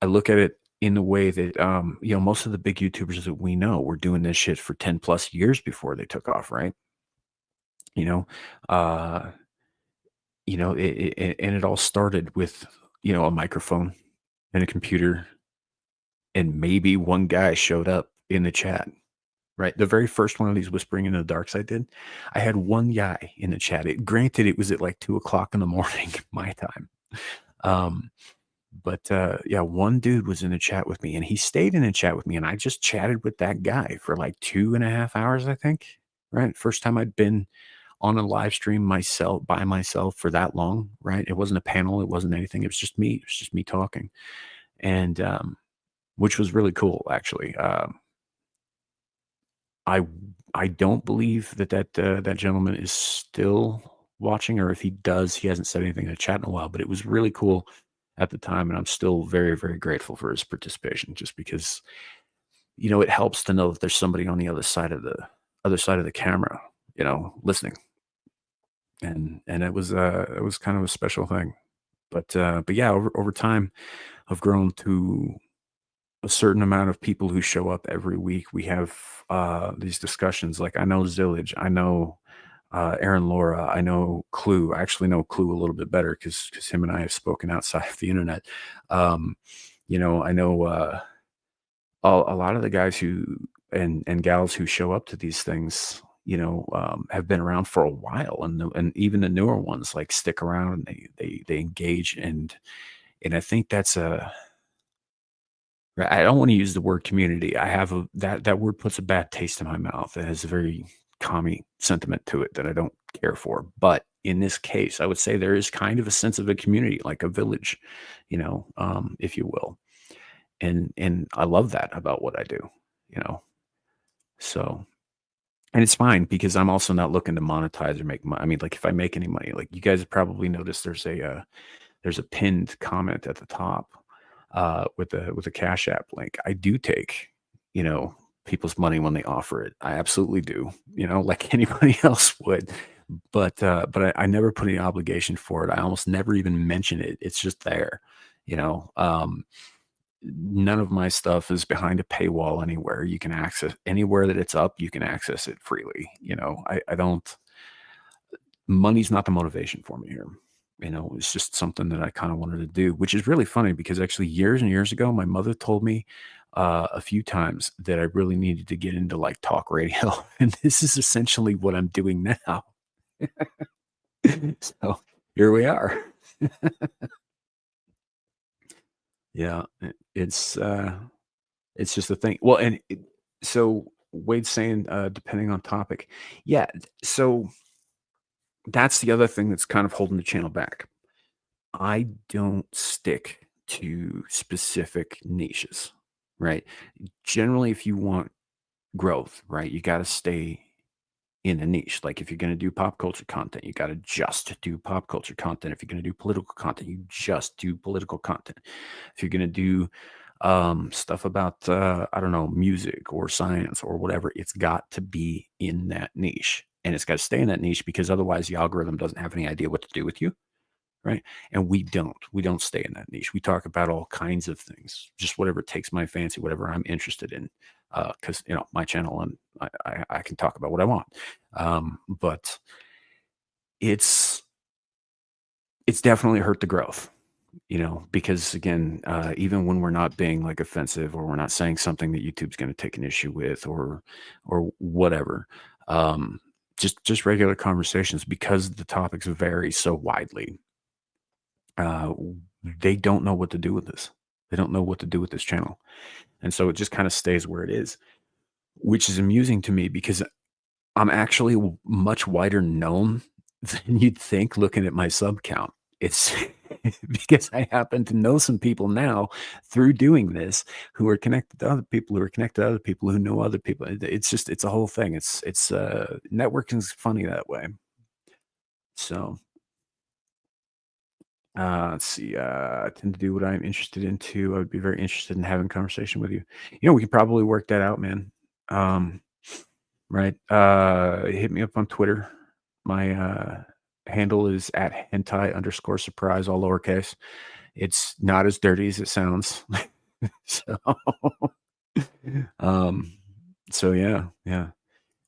I look at it in the way that, most of the big YouTubers that we know were doing this shit for 10 plus years before they took off, right? You know, uh, and it all started with, a microphone and a computer, and maybe one guy showed up in the chat, right? The very first one of these Whispering in the Darks I did, I had one guy in the chat. Granted, it was at like 2 o'clock in the morning, my time. Um, But yeah, one dude was in a chat with me and he stayed in a chat with me and I just chatted with that guy for like 2.5 hours, I think. Right. First time I'd been on a live stream myself by myself for that long, right? It wasn't a panel, it wasn't anything. It was just me. It was just me talking. And which was really cool actually. I I don't believe that gentleman is still watching, or if he does, he hasn't said anything in the chat in a while. But it was really cool at the time, and I'm still very very grateful for his participation, just because it helps to know that there's somebody on the other side of the camera, listening, and it was kind of a special thing. But yeah, over time, I've grown to a certain amount of people who show up every week. We have these discussions. Like I know Zillage, I know Aaron Laura, I know Clue. I actually know Clue a little bit better because him and I have spoken outside of the internet. Um, I know a lot of the guys who and gals who show up to these things. Have been around for a while, and even the newer ones like stick around and they engage, and I think that's a right, I don't wanna use the word community. I have a that word puts a bad taste in my mouth. It has a very commie sentiment to it that I don't care for. But in this case, I would say there is kind of a sense of a community, like a village, if you will. And I love that about what I do, you know. So and it's fine because I'm also not looking to monetize or make money. I mean, like if I make any money, like you guys have probably noticed there's a pinned comment at the top with a Cash App link. I do take, you know, people's money when they offer it. I absolutely do, like anybody else would. But I never put any obligation for it. I almost never even mention it. It's just there, you know. None of my stuff is behind a paywall anywhere. You can access anywhere that it's up, you can access it freely. I don't money's not the motivation for me here. It's just something that I kind of wanted to do, which is really funny because actually years and years ago, my mother told me a few times that I really needed to get into like talk radio. And this is essentially what I'm doing now. So here we are. Yeah, it's just a thing. Well, and so Wade's saying, depending on topic. Yeah. So that's the other thing that's kind of holding the channel back. I don't stick to specific niches, right? Generally, if you want growth, right, you got to stay in a niche. Like if you're going to do pop culture content, you got to just do pop culture content. If you're going to do political content, you just do political content. If you're going to do stuff about, I don't know, music or science or whatever, it's got to be in that niche. And it's got to stay in that niche because otherwise the algorithm doesn't have any idea what to do with you, right? And we don't stay in that niche. We talk about all kinds of things, just whatever takes my fancy, whatever I'm interested in, because my channel, and I can talk about what I want. But it's definitely hurt the growth, because again, even when we're not being like offensive or we're not saying something that YouTube's going to take an issue with or whatever, just regular conversations, because the topics vary so widely. uh, they don't know what to do with this. They don't know what to do with this channel. And so it just kind of stays where it is, which is amusing to me because I'm actually much wider known than you'd think looking at my sub count. It's because I happen to know some people now through doing this who are connected to other people who are connected to other people who know other people. It's just it's a whole thing. It's networking's funny that way. So let's see. I tend to do what I'm interested into. I would be very interested in having a conversation with you. We can probably work that out, man. Right. Hit me up on Twitter. My handle is at hentai_surprise, all lowercase. It's not as dirty as it sounds. so, um, so yeah.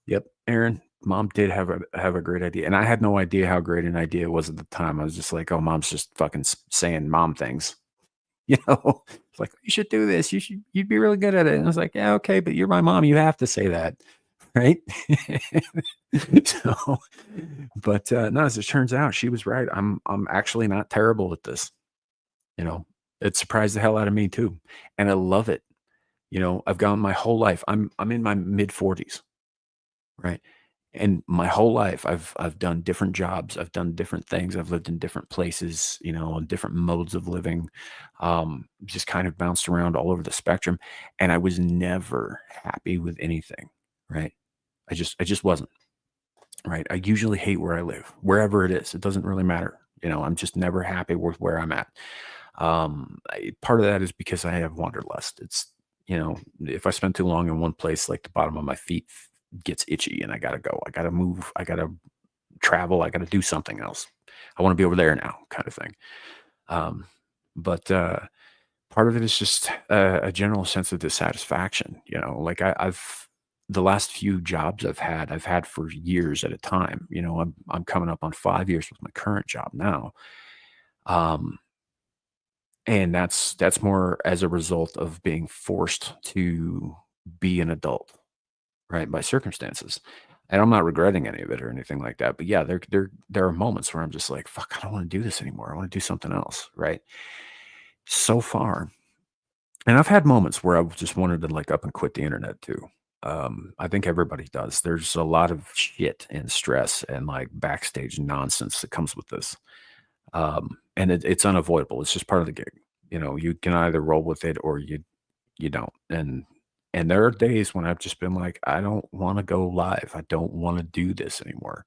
Yep. Aaron, mom did have a great idea, and I had no idea how great an idea it was at the time. I was just like, oh, mom's just fucking saying mom things. It's like, you should do this. You'd be really good at it. And I was like, yeah, okay, but you're my mom. You have to say that. Right. so, but no, as it turns out, she was right. I'm actually not terrible at this. It surprised the hell out of me too. And I love it. I've gone my whole life. I'm in my mid 40s. Right. And my whole life I've done different jobs. I've done different things. I've lived in different places, different modes of living. Just kind of bounced around all over the spectrum. And I was never happy with anything. Right. I just wasn't. Right. I usually hate where I live, wherever it is. It doesn't really matter. I'm just never happy with where I'm at. Part of that is because I have wanderlust. It's, if I spend too long in one place, like the bottom of my feet gets itchy and I got to go. I got to move. I got to travel. I got to do something else. I want to be over there now, kind of thing. But part of it is just a general sense of dissatisfaction. Like I've the last few jobs I've had for years at a time. I'm coming up on 5 years with my current job now. And that's more as a result of being forced to be an adult, right, by circumstances. And I'm not regretting any of it or anything like that. But yeah, there are moments where I'm just like, fuck, I don't want to do this anymore. I want to do something else, right? So far, and I've had moments where I've just wanted to like up and quit the internet too. I think everybody does. There's a lot of shit and stress and like backstage nonsense that comes with this. And it's unavoidable. It's just part of the gig. You can either roll with it or you don't. And there are days when I've just been like, I don't want to go live. I don't want to do this anymore.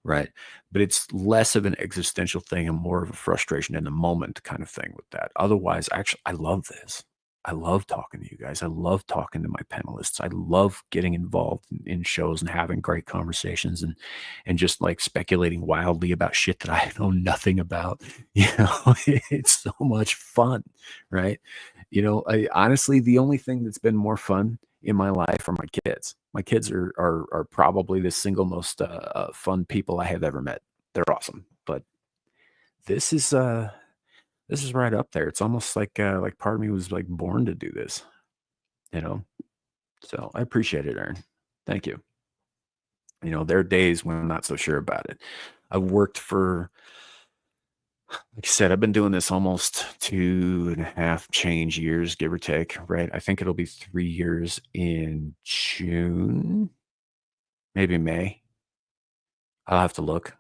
Right. But it's less of an existential thing and more of a frustration in the moment kind of thing with that. Otherwise, actually, I love this. I love talking to you guys. I love talking to my panelists. I love getting involved in shows and having great conversations and just like speculating wildly about shit that I know nothing about. It's so much fun, right? I honestly, the only thing that's been more fun in my life are my kids. My kids are probably the single most fun people I have ever met. They're awesome, but this is right up there. It's almost like part of me was like born to do this, you know. So I appreciate it, Aaron. Thank you. There are days when I'm not so sure about it. I've worked for, like I said, I've been doing this almost 2.5 change years, give or take, right? I think it'll be 3 years in June, maybe May. I'll have to look.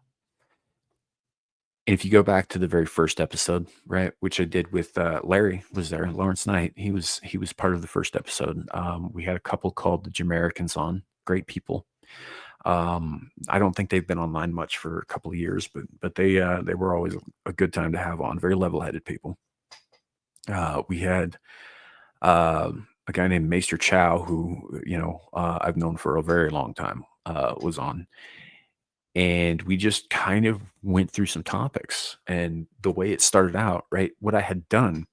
If you go back to the very first episode, right, which I did with Larry was there, Lawrence Knight, he was part of the first episode. We had a couple called the Jamericans on, great people. I don't think they've been online much for a couple of years, but they were always a good time to have on. Very level-headed people. We had a guy named Maester Chow, who I've known for a very long time, was on. And we just kind of went through some topics. And the way it started out, right, what I had done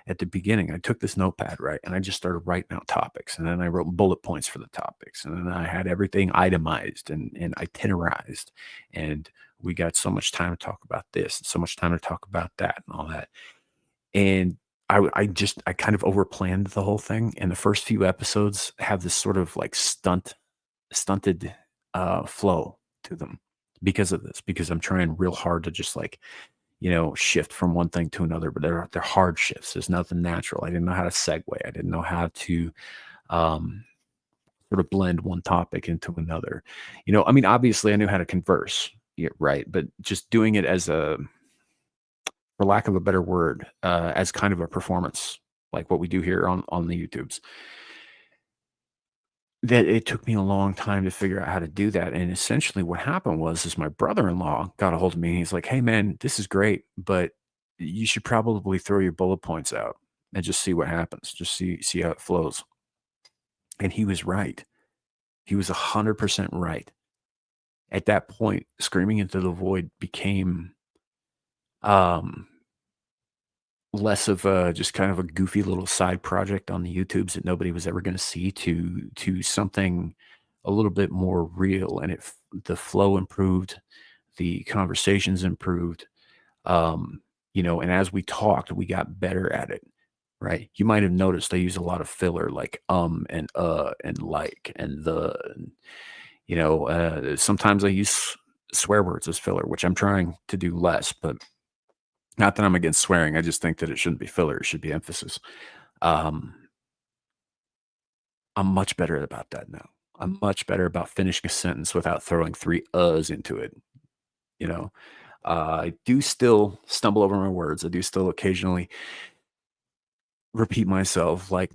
at the beginning, I took this notepad, right, and I just started writing out topics. And then I wrote bullet points for the topics. And then I had everything itemized and itinerized. And we got so much time to talk about this and so much time to talk about that and all that. And I kind of overplanned the whole thing. And the first few episodes have this sort of like stunted flow to them because of this, because I'm trying real hard to just like, shift from one thing to another, but they're hard shifts. There's nothing natural. I didn't know how to segue. I didn't know how to sort sort of blend one topic into another. You know, I mean, obviously I knew how to converse, yeah, right, but just doing it as a, for lack of a better word, as kind of a performance, like what we do here on the YouTubes. That it took me a long time to figure out how to do that, and essentially what happened was is my brother-in-law got a hold of me, and he's like, "Hey, man, this is great, but you should probably throw your bullet points out and just see what happens. Just see how it flows." And he was right. He was 100% right. At that point, Screaming into the Void became, um, less of a just kind of a goofy little side project on the YouTubes that nobody was ever gonna see to something a little bit more real, and the flow improved, the conversations improved, um, you know, and as we talked, we got better at it, right? You might have noticed I use a lot of filler like, and like, and the, and, you know, sometimes I use swear words as filler, which I'm trying to do less, but not that I'm against swearing, I just think that it shouldn't be filler, it should be emphasis. Um, I'm much better about that now. I'm much better about finishing a sentence without throwing 3 uhs into it, you know? I do still stumble over my words, I do still occasionally repeat myself like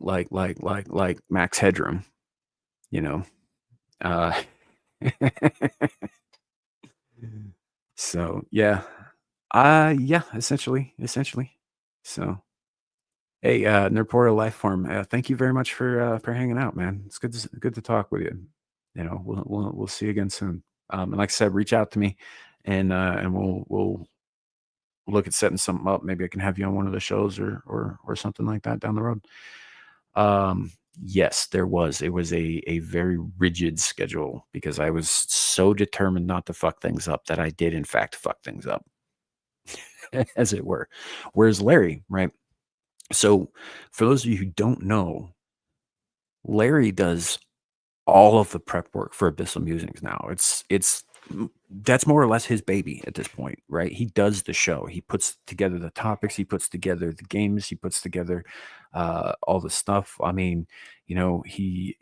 Max Headroom, you know? Uh, so, yeah. Yeah, essentially. So hey, Nerdpora Lifeform, thank you very much for hanging out, man. It's good to talk with you. You know, we'll see you again soon. And like I said, reach out to me, and we'll look at setting something up. Maybe I can have you on one of the shows or something like that down the road. Um, yes, there was. It was a very rigid schedule because I was so determined not to fuck things up that I did in fact fuck things up, as it were. Whereas Larry, right? So, for those of you who don't know, Larry does all of the prep work for Abyssal Musings now. That's more or less his baby at this point, right? He does the show. He puts together the topics, he puts together the games, he puts together all the stuff. I mean, you know, he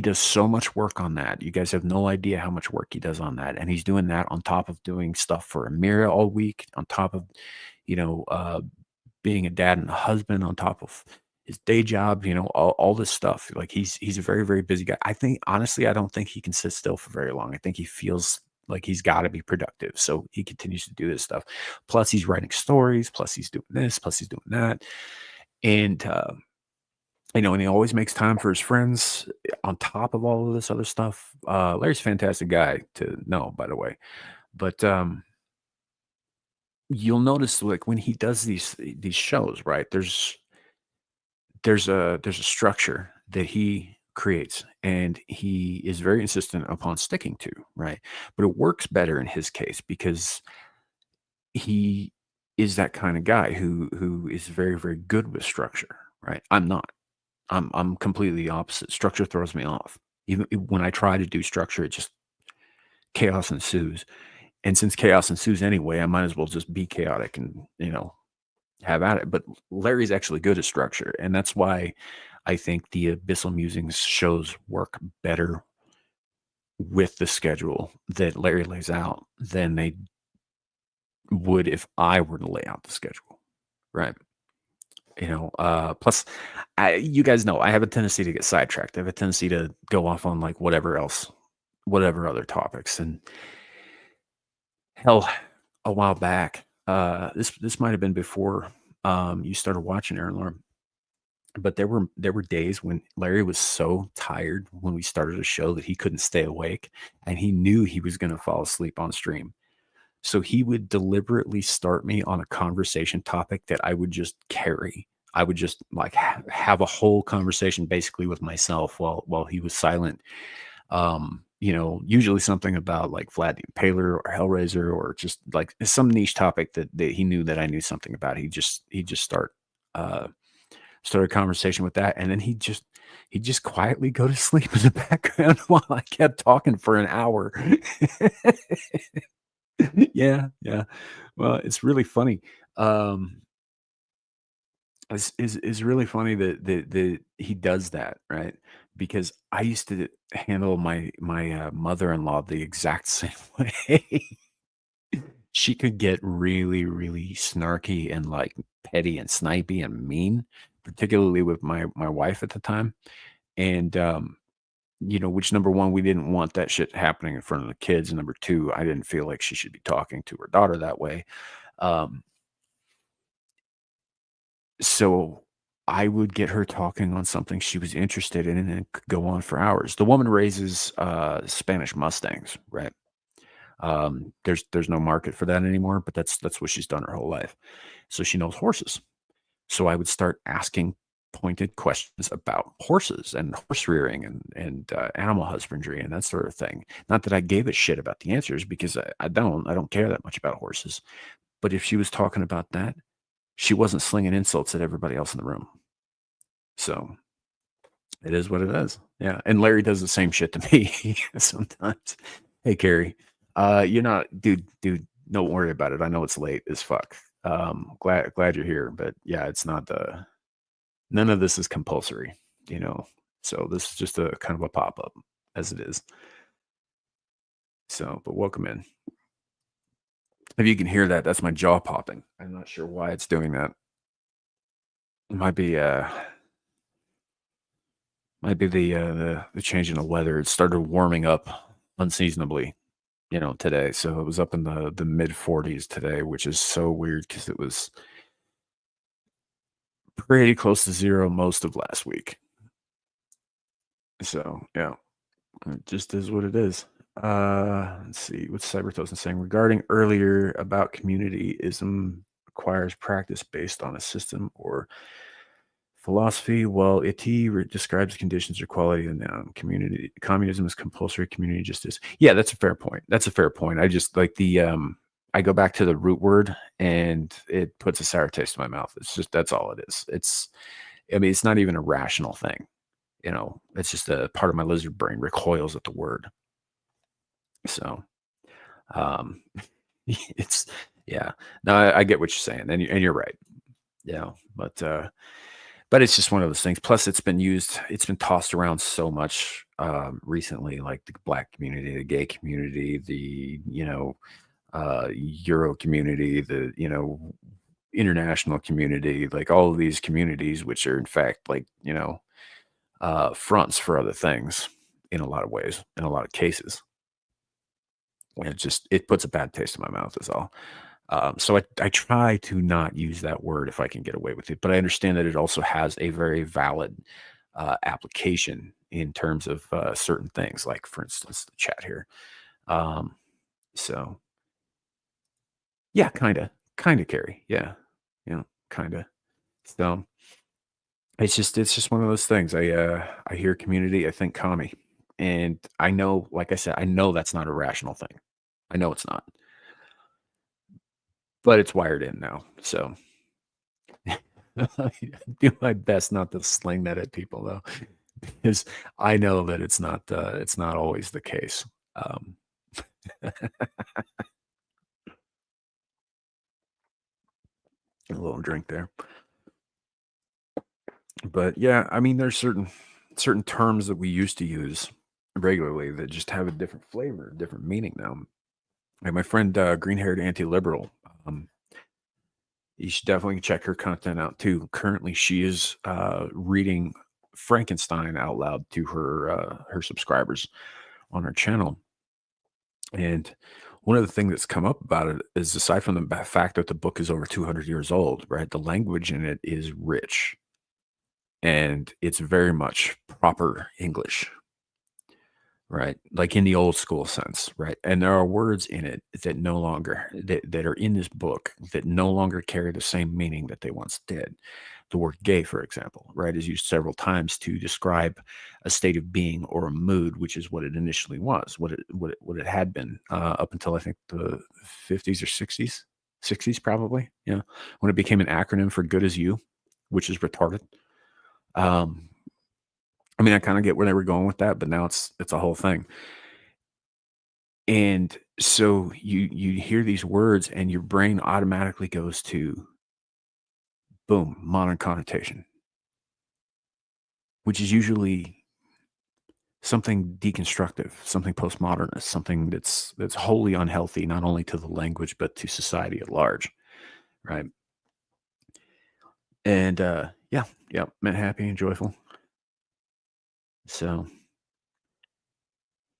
does so much work on that. You guys have no idea how much work he does on that, and he's doing that on top of doing stuff for Amira all week, on top of, you know, being a dad and a husband, on top of his day job, you know, all this stuff. Like he's a very, very busy guy. I think honestly, I don't think he can sit still for very long. I think he feels like he's got to be productive. So he continues to do this stuff. Plus he's writing stories, plus he's doing this, plus he's doing that. And you know, and he always makes time for his friends on top of all of this other stuff. Larry's a fantastic guy to know, by the way. But you'll notice like when he does these shows, right? There's a structure that he creates and he is very insistent upon sticking to, right? But it works better in his case because he is that kind of guy who is very, very good with structure, right? I'm not. I'm completely opposite. Structure throws me off. Even when I try to do structure, it just chaos ensues. And since chaos ensues anyway, I might as well just be chaotic and, you know, have at it. But Larry's actually good at structure, and that's why I think the Abyssal Musings shows work better with the schedule that Larry lays out than they would if I were to lay out the schedule, right? You know, plus, you guys know I have a tendency to get sidetracked. I have a tendency to go off on like whatever else, whatever other topics, and hell, a while back, this might have been before you started watching Aaron Lorne. But there were days when Larry was so tired when we started a show that he couldn't stay awake, and he knew he was gonna fall asleep on stream. So he would deliberately start me on a conversation topic that I would just carry. I would just like have a whole conversation basically with myself while he was silent. You know, usually something about like Vlad the Impaler or Hellraiser or just like some niche topic that he knew that I knew something about. He'd just start a conversation with that, and then he'd just quietly go to sleep in the background while I kept talking for an hour. Yeah, yeah. Well, it's really funny. Um, it's really funny that he does that, right? because I used to handle my mother-in-law the exact same way. She could get really, really snarky and like petty and snipey and mean, particularly with my wife at the time. And which number one, we didn't want that shit happening in front of the kids. And number two, I didn't feel like she should be talking to her daughter that way. Um, so I would get her talking on something she was interested in and it could go on for hours. The woman raises Spanish Mustangs, right? There's no market for that anymore, but that's what she's done her whole life. So she knows horses. So I would start asking pointed questions about horses and horse rearing and animal husbandry and that sort of thing. Not that I gave a shit about the answers because I don't care that much about horses. But if she was talking about that, she wasn't slinging insults at everybody else in the room. So it is what it is. Yeah. And Larry does the same shit to me sometimes. Hey, Carrie, you're not, dude, don't worry about it. I know it's late as fuck. Glad you're here, but yeah, it's not none of this is compulsory, so this is just a kind of a pop-up as it is. So, but welcome in. If you can hear that, that's my jaw popping. I'm not sure why it's doing that. It might be the change in the weather. It started warming up unseasonably, today. So it was up in the mid 40s today, which is so weird because it was pretty close to zero most of last week. So yeah, it just is what it is. Let's see what's Cybertosin saying regarding earlier about communityism requires practice based on a system or philosophy. Well, describes conditions or quality of the noun. Community communism is compulsory. Community just is. Yeah, that's a fair point. I just like I go back to the root word and it puts a sour taste in my mouth. That's all it is. It's not even a rational thing. It's just a part of my lizard brain recoils at the word. So, it's yeah. No, I get what you're saying, and you're right. Yeah, but it's just one of those things. Plus, it's been tossed around so much recently, like the black community, the gay community, the Euro community, the international community, like all of these communities, which are in fact like fronts for other things in a lot of ways, in a lot of cases. And it puts a bad taste in my mouth is all. So I try to not use that word if I can get away with it, but I understand that it also has a very valid application in terms of certain things, like for instance, the chat here. So yeah, kind of, Carrie. Yeah, kind of. So it's just one of those things. I hear community, I think commie, and I know, like I said, I know that's not a rational thing. I know it's not, but it's wired in now. So I do my best not to sling that at people though, because I know that it's not always the case. A little drink there. But yeah, I mean, there's certain terms that we used to use regularly that just have a different flavor, different meaning now. Like my friend, green-haired anti-liberal, you should definitely check her content out too. Currently, she is reading Frankenstein out loud to her subscribers on her channel. And one of the things that's come up about it is, aside from the fact that the book is over 200 years old, right? The language in it is rich and it's very much proper English, right? Like in the old school sense, right? And there are words in it that no longer that are in this book that no longer carry the same meaning that they once did. The word gay, for example, right, is used several times to describe a state of being or a mood, which is what it initially was, what it had been up until I think the 50s or 60s probably, when it became an acronym for "good as you," which is retarded. I mean, I kind of get where they were going with that, but now it's a whole thing. And so you hear these words and your brain automatically goes to boom, modern connotation, which is usually something deconstructive, something postmodernist, something that's wholly unhealthy, not only to the language but to society at large, right? And yeah, yeah, meant happy and joyful. So,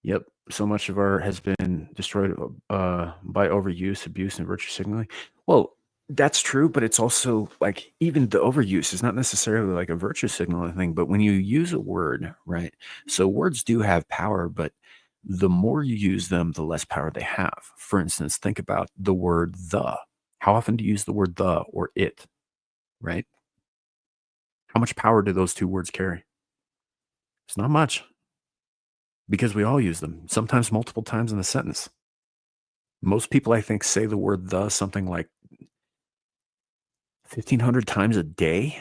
yep, so much of our has been destroyed by overuse, abuse, and virtue signaling. Well, that's true, but it's also like even the overuse is not necessarily like a virtue signaling thing. But when you use a word, right? So words do have power, but the more you use them, the less power they have. For instance, think about the word the. How often do you use the word the or it, right? How much power do those two words carry? It's not much because we all use them, sometimes multiple times in a sentence. Most people, I think, say the word the something like 1,500 times a day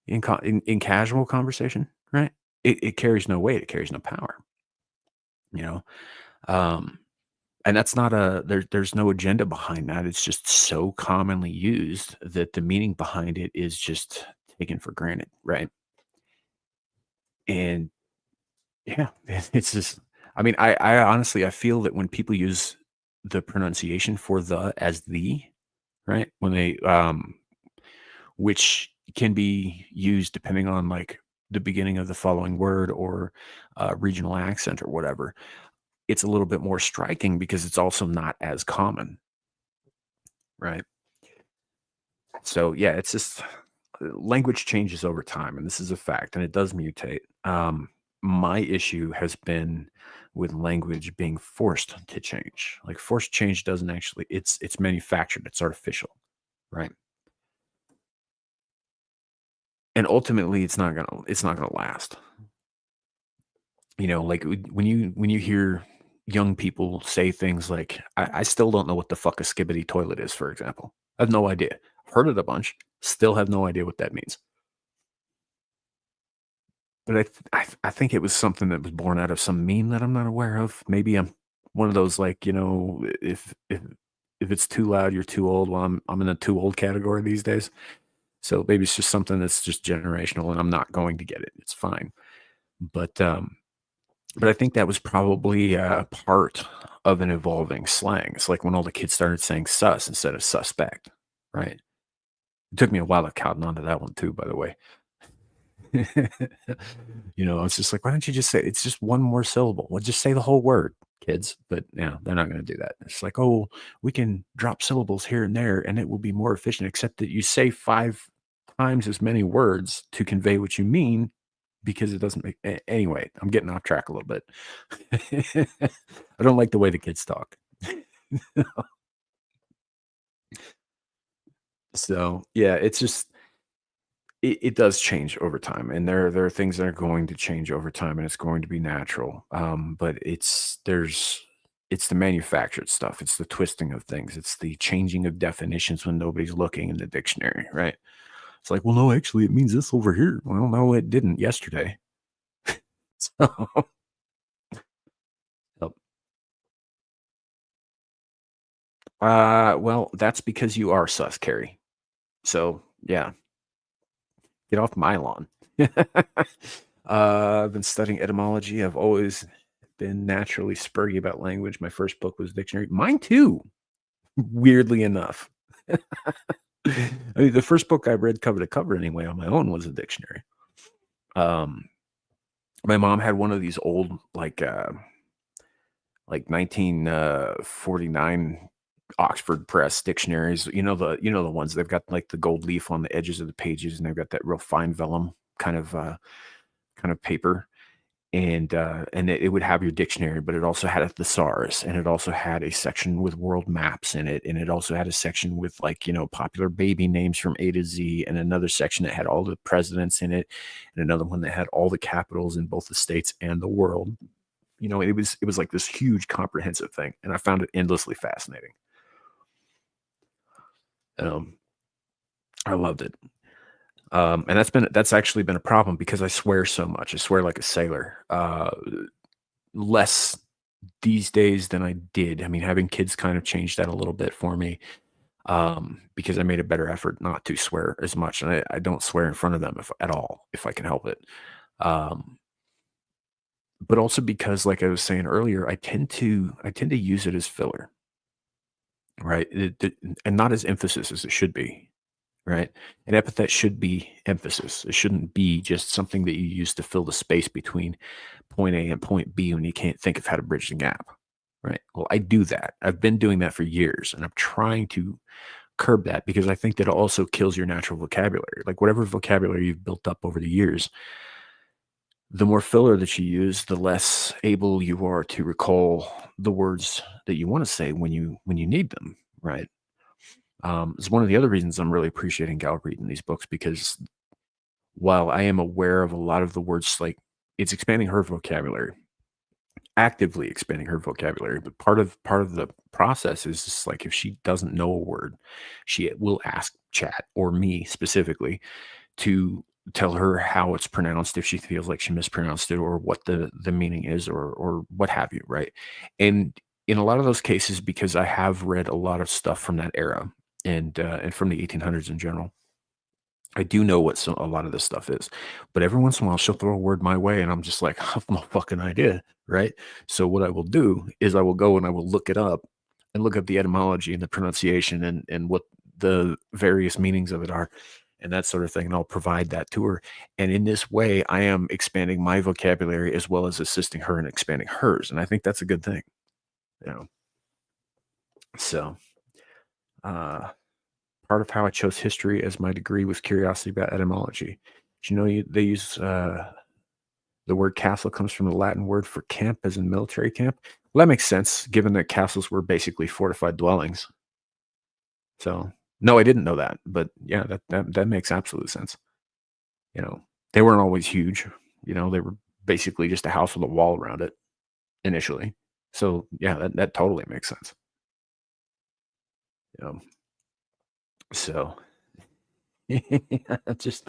in casual conversation, right? It carries no weight. It carries no power, you know? Um, and that's not there's no agenda behind that. It's just so commonly used that the meaning behind it is just taken for granted, right? And yeah, it's just, I mean, I honestly, I feel that when people use the pronunciation for the as the, right? When they, which can be used depending on like the beginning of the following word or regional accent or whatever. It's a little bit more striking because it's also not as common, right? So yeah, it's just language changes over time, and this is a fact, and it does mutate. My issue has been with language being forced to change. Like forced change doesn't actually it's manufactured, it's artificial, right? And ultimately it's not gonna last. Like when you hear young people say things like, I still don't know what the fuck a skibbity toilet is, for example. I have no idea. I've heard it a bunch, still have no idea what that means. But I think it was something that was born out of some meme that I'm not aware of. Maybe I'm one of those like, if it's too loud, you're too old. Well, I'm in the too old category these days. So maybe it's just something that's just generational and I'm not going to get it. It's fine. But I think that was probably part of an evolving slang. It's like when all the kids started saying sus instead of suspect, right? It took me a while to cotton on to that one too, by the way. It's just like, why don't you just say it's just one more syllable? Well, just say the whole word, kids. But yeah, they're not going to do that. It's like, oh, we can drop syllables here and there and it will be more efficient, except that you say 5 times as many words to convey what you mean because it doesn't make anyway. I'm getting off track a little bit. I don't like the way the kids talk. So yeah, it's just it does change over time, and there are things that are going to change over time, and it's going to be natural. But it's the manufactured stuff. It's the twisting of things. It's the changing of definitions when nobody's looking in the dictionary, right? It's like, well, no, actually, it means this over here. Well, no, it didn't yesterday. So, yep. Well, that's because you are sus, Carrie. So, yeah, get off my lawn. I've been studying etymology. I've always been naturally spurgy about language. My first book was dictionary. Mine too, weirdly enough. I mean, the first book I read cover to cover anyway on my own was a dictionary. My mom had one of these old like 1949 Oxford Press dictionaries. The ones they've got like the gold leaf on the edges of the pages, and they've got that real fine vellum kind of paper. And it would have your dictionary, but it also had a thesaurus, and it also had a section with world maps in it, and it also had a section with like popular baby names from A to Z, and another section that had all the presidents in it, and another one that had all the capitals in both the states and the world. It was like this huge comprehensive thing, and I found it endlessly fascinating. I loved it. And that's actually been a problem because I swear so much. I swear like a sailor. Less these days than I did. I mean, having kids kind of changed that a little bit for me, because I made a better effort not to swear as much, and I don't swear in front of them at all if I can help it. Um, but also because, like I was saying earlier, I tend to use it as filler, right? And not as emphasis as it should be, right? An epithet should be emphasis. It shouldn't be just something that you use to fill the space between point A and point B when you can't think of how to bridge the gap, right? Well, I do that. I've been doing that for years, and I'm trying to curb that because I think that it also kills your natural vocabulary. Like whatever vocabulary you've built up over the years, the more filler that you use, the less able you are to recall the words that you want to say when you need them, right? It's one of the other reasons I'm really appreciating Gal reading these books because while I am aware of a lot of the words, like it's expanding her vocabulary, actively expanding her vocabulary. But part of the process is just like if she doesn't know a word, she will ask chat or me specifically to tell her how it's pronounced if she feels like she mispronounced it or what the meaning is or what have you, right? And in a lot of those cases, because I have read a lot of stuff from that era and from the 1800s in general, I do know what a lot of this stuff is. But every once in a while, she'll throw a word my way, and I'm just like, I have no fucking idea, right? So what I will do is I will go and I will look it up and look up the etymology and the pronunciation and what the various meanings of it are and that sort of thing. And I'll provide that to her. And in this way, I am expanding my vocabulary as well as assisting her in expanding hers. And I think that's a good thing, you know. So uh part of how I chose history as my degree was curiosity about etymology. Do you know they use the word castle comes from the Latin word for camp, as in military camp? Well, that makes sense, given that castles were basically fortified dwellings. So, no, I didn't know that, but yeah, that makes absolute sense. You know, they weren't always huge. You know, they were basically just a house with a wall around it initially. So, yeah, that totally makes sense. You know, so just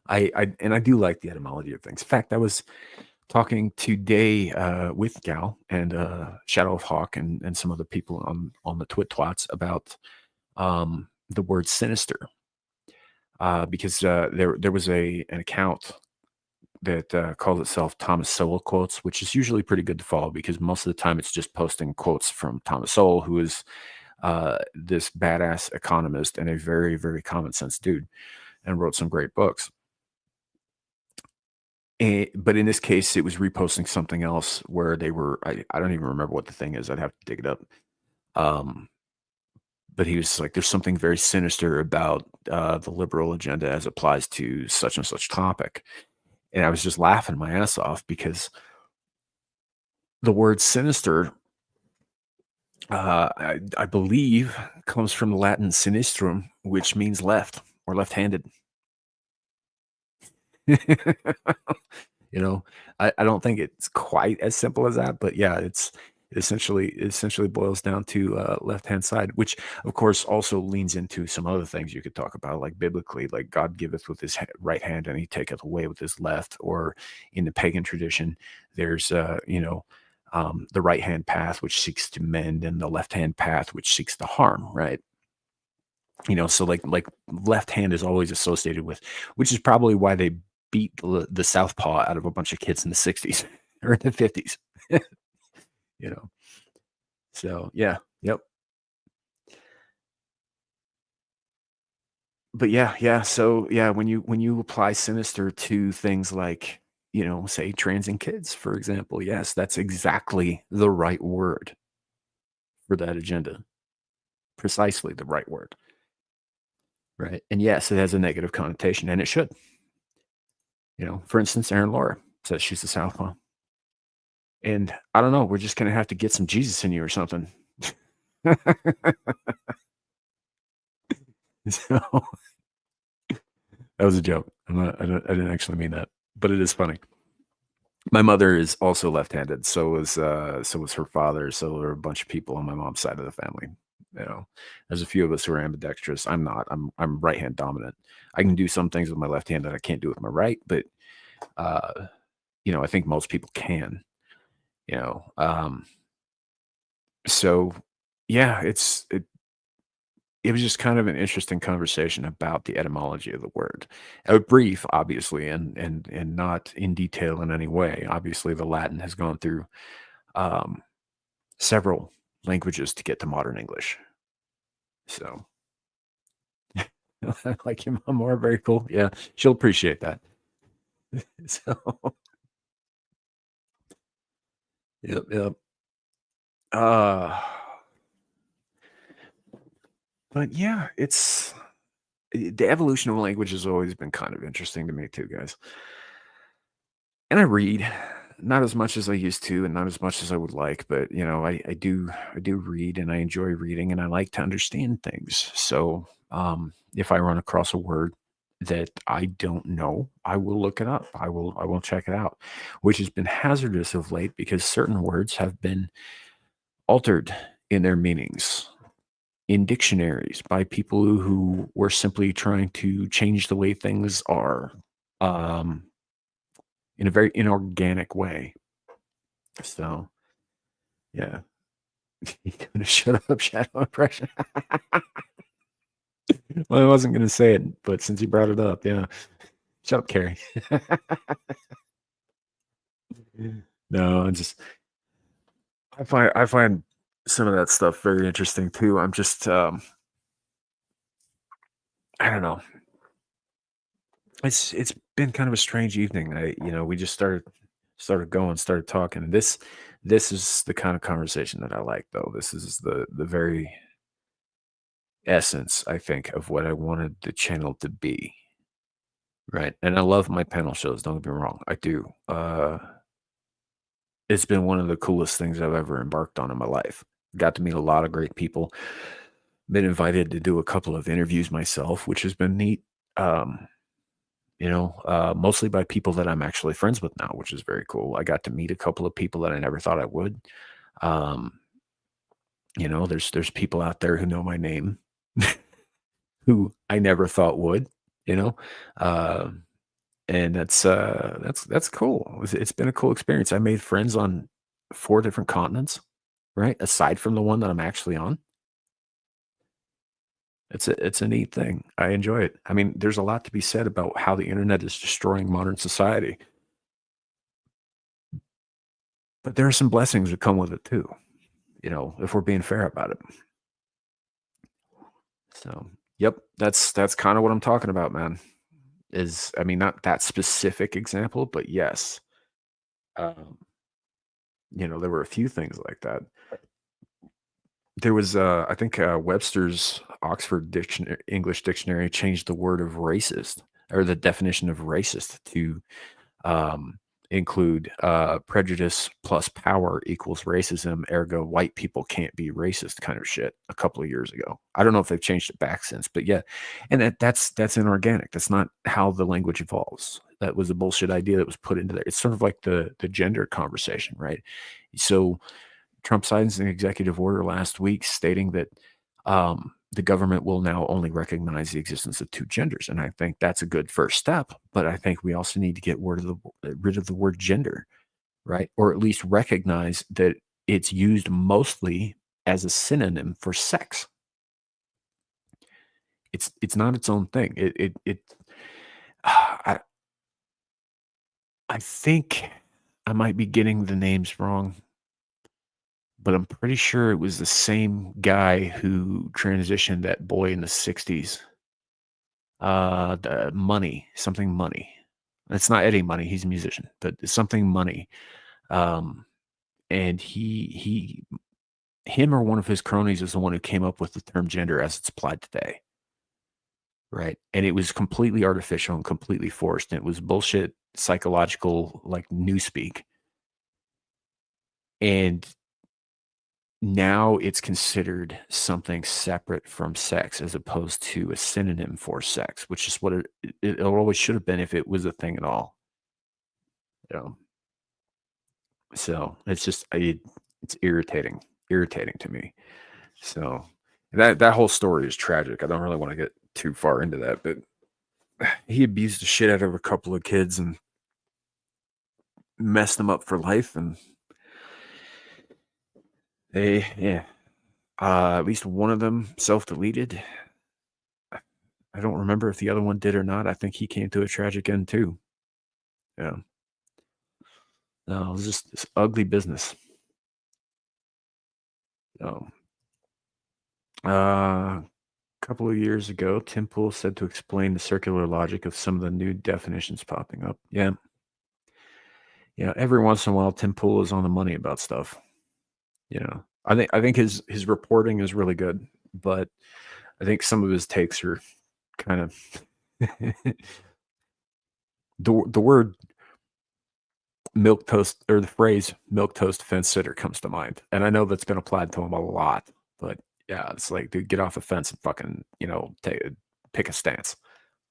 I do like the etymology of things. In fact, I was talking today with Gal and Shadow of Hawk and some other people on the Twit Twats about the word sinister because there was an account that calls itself Thomas Sowell quotes, which is usually pretty good to follow because most of the time it's just posting quotes from Thomas Sowell, who is this badass economist and a very very common sense dude, and wrote some great books. But in this case, it was reposting something else where they were I don't even remember what the thing is, I'd have to dig it up. Um, but he was like, "There's something very sinister about, the liberal agenda as applies to such and such topic." And I was just laughing my ass off because the word sinister, I believe comes from the Latin sinistrum, which means left or left-handed. You know, I don't think it's quite as simple as that, but yeah, it essentially boils down to left hand side, which of course also leans into some other things you could talk about, like biblically, like God giveth with his right hand and he taketh away with his left, or in the pagan tradition, there's the right hand path which seeks to mend and the left hand path which seeks to harm, right? So like left hand is always associated with, which is probably why they beat the southpaw out of a bunch of kids in the 60s or in the 50s. you know. So yeah, yep. But yeah. So yeah, when you apply sinister to things like, say transing kids, for example, yes, that's exactly the right word for that agenda. Precisely the right word. Right. And yes, it has a negative connotation and it should. For instance, Aaron Laura says she's a southpaw. And I don't know, we're just gonna have to get some Jesus in you or something. So that was a joke. I didn't actually mean that, but it is funny. My mother is also left-handed, so was her father, so there are a bunch of people on my mom's side of the family. There's a few of us who are ambidextrous. I'm not. I'm right hand dominant. I can do some things with my left hand that I can't do with my right, but uh, I think most people can. You know, um, so yeah, it was just kind of an interesting conversation about the etymology of the word. Brief, obviously, and not in detail in any way. Obviously, the Latin has gone through um, several languages to get to modern English. So, like your mom more, very cool. Yeah, she'll appreciate that. So, yep, yep. Uh, but yeah, the evolution of language has always been kind of interesting to me too, guys. And I read, not as much as I used to, and not as much as I would like, but I do read, and I enjoy reading, and I like to understand things. So if I run across a word that I don't know, I will look it up. I will check it out, which has been hazardous of late because certain words have been altered in their meanings in dictionaries by people who were simply trying to change the way things are. Um, in a very inorganic way. So, yeah. You gonna shut up, shadow impression? Well, I wasn't gonna say it, but since you brought it up, yeah. Shut up, Carrie. No, I find some of that stuff very interesting too. I'm just I don't know. It's been kind of a strange evening. We just started going, started talking. This is the kind of conversation that I like though. This is the very essence, I think, of what I wanted the channel to be. Right. And I love my panel shows, don't get me wrong. I do. It's been one of the coolest things I've ever embarked on in my life. Got to meet a lot of great people. Been invited to do a couple of interviews myself, which has been neat. Um, mostly by people that I'm actually friends with now, which is very cool. I got to meet a couple of people that I never thought I would. Um, there's people out there who know my name who I never thought would, you know. Uh, and that's cool. It's been a cool experience. I made friends on 4 different continents, right? Aside from the one that I'm actually on. It's a neat thing. I enjoy it. I mean, there's a lot to be said about how the internet is destroying modern society, but there are some blessings that come with it too, if we're being fair about it. So, yep, that's kind of what I'm talking about, man. I mean, not that specific example, but yes. Um, there were a few things like that. There was, I think, Webster's Oxford Dictionary, English Dictionary changed the word of racist or the definition of racist to um, include prejudice plus power equals racism. Ergo, white people can't be racist, kind of shit. A couple of years ago, I don't know if they've changed it back since, but yeah, and that's inorganic. That's not how the language evolves. That was a bullshit idea that was put into there. It's sort of like the gender conversation, right? So Trump signs an executive order last week stating that the government will now only recognize the existence of 2 genders, and I think that's a good first step. But I think we also need to get rid of the word gender, right? Or at least recognize that it's used mostly as a synonym for sex. It's not its own thing. I I think I might be getting the names wrong, but I'm pretty sure it was the same guy who transitioned that boy in the 60s. The Money, something Money. It's not Eddie Money, he's a musician, but it's something Money. Um, and him or one of his cronies is the one who came up with the term gender as it's applied today. Right. And it was completely artificial and completely forced. And it was bullshit psychological, like newspeak. And now it's considered something separate from sex as opposed to a synonym for sex, which is what it always should have been if it was a thing at all. You know, so it's irritating to me. So that whole story is tragic. I don't really want to get too far into that, but he abused the shit out of a couple of kids and messed them up for life, and yeah, At least one of them self-deleted. I don't remember if the other one did or not. I think he came to a tragic end too. Yeah. No, it was just this ugly business. So, a couple of years ago, Tim Pool said to explain the circular logic of some of the new definitions popping up. Yeah. Yeah. Every once in a while, Tim Pool is on the money about stuff. I think his reporting is really good, but I think some of his takes are kind of the word milk toast or the phrase milk toast fence sitter comes to mind. And I know that's been applied to him a lot, but yeah, it's like, dude, get off the fence and fucking, pick a stance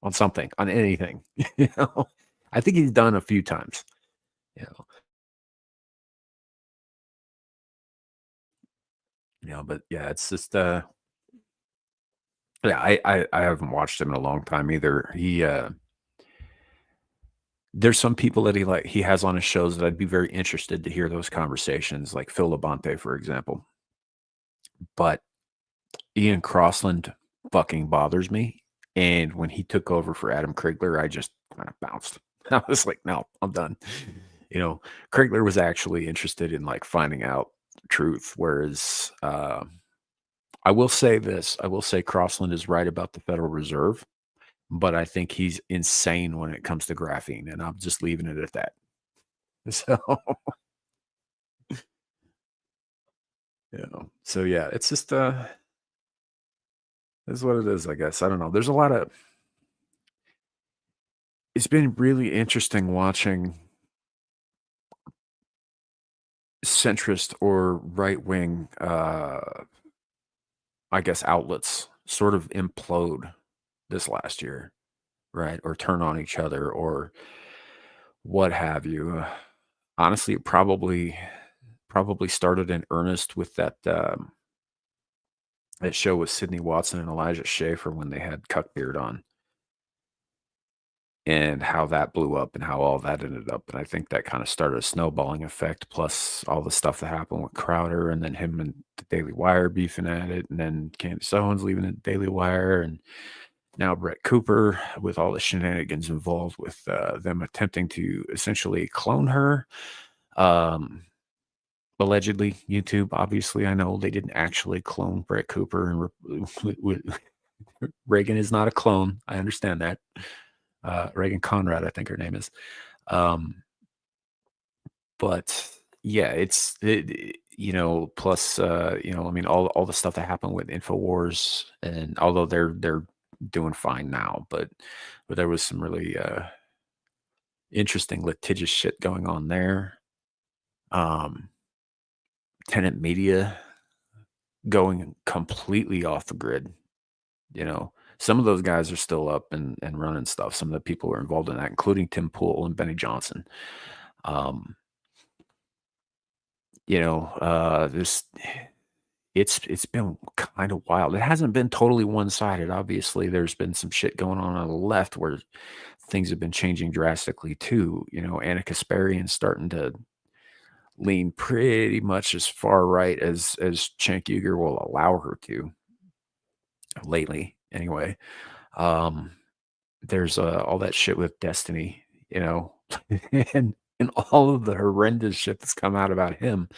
on something, on anything. you know, I think he's done a few times, you know, but yeah, it's just, yeah, I haven't watched him in a long time either. There's some people that he has on his shows that I'd be very interested to hear those conversations, like Phil Labonte, for example. But Ian Crossland fucking bothers me. And when he took over for Adam Krigler, I just kind of bounced. I was like, no, I'm done. Krigler was actually interested in like finding out the truth, whereas I will say this: I will say Crossland is right about the Federal Reserve, but I think he's insane when it comes to graphene, and I'm just leaving it at that. So, so yeah, it's just is what it is, I guess. I don't know. There's a lot of it's been really interesting watching centrist or right wing I guess outlets sort of implode this last year, right? Or turn on each other or what have you. Honestly, it probably started in earnest with that show with Sydney Watson and Elijah Schaefer when they had Cuckbeard on, and how that blew up and how all that ended up. And I think that kind of started a snowballing effect, plus all the stuff that happened with Crowder and then him and the Daily Wire beefing at it, and then Candace Owens leaving the Daily Wire, and now Brett Cooper with all the shenanigans involved with them attempting to essentially clone her. Um, Allegedly, YouTube. Obviously, I know they didn't actually clone Brett Cooper, and Reagan is not a clone. I understand that. Reagan Conrad, I think her name is. But yeah, plus I mean, all the stuff that happened with Infowars, and although they're doing fine now, but there was some really interesting litigious shit going on there. Tenant Media going completely off the grid. Some of those guys are still up and running stuff. Some of the people who are involved in that, including Tim Pool and Benny Johnson. This it's been kind of wild. It hasn't been totally one-sided. Obviously, there's been some shit going on the left where things have been changing drastically too. Anna Kasparian's starting to lean pretty much as far right as Cenk Uygur will allow her to lately. Anyway, there's all that shit with Destiny, and all of the horrendous shit that's come out about him.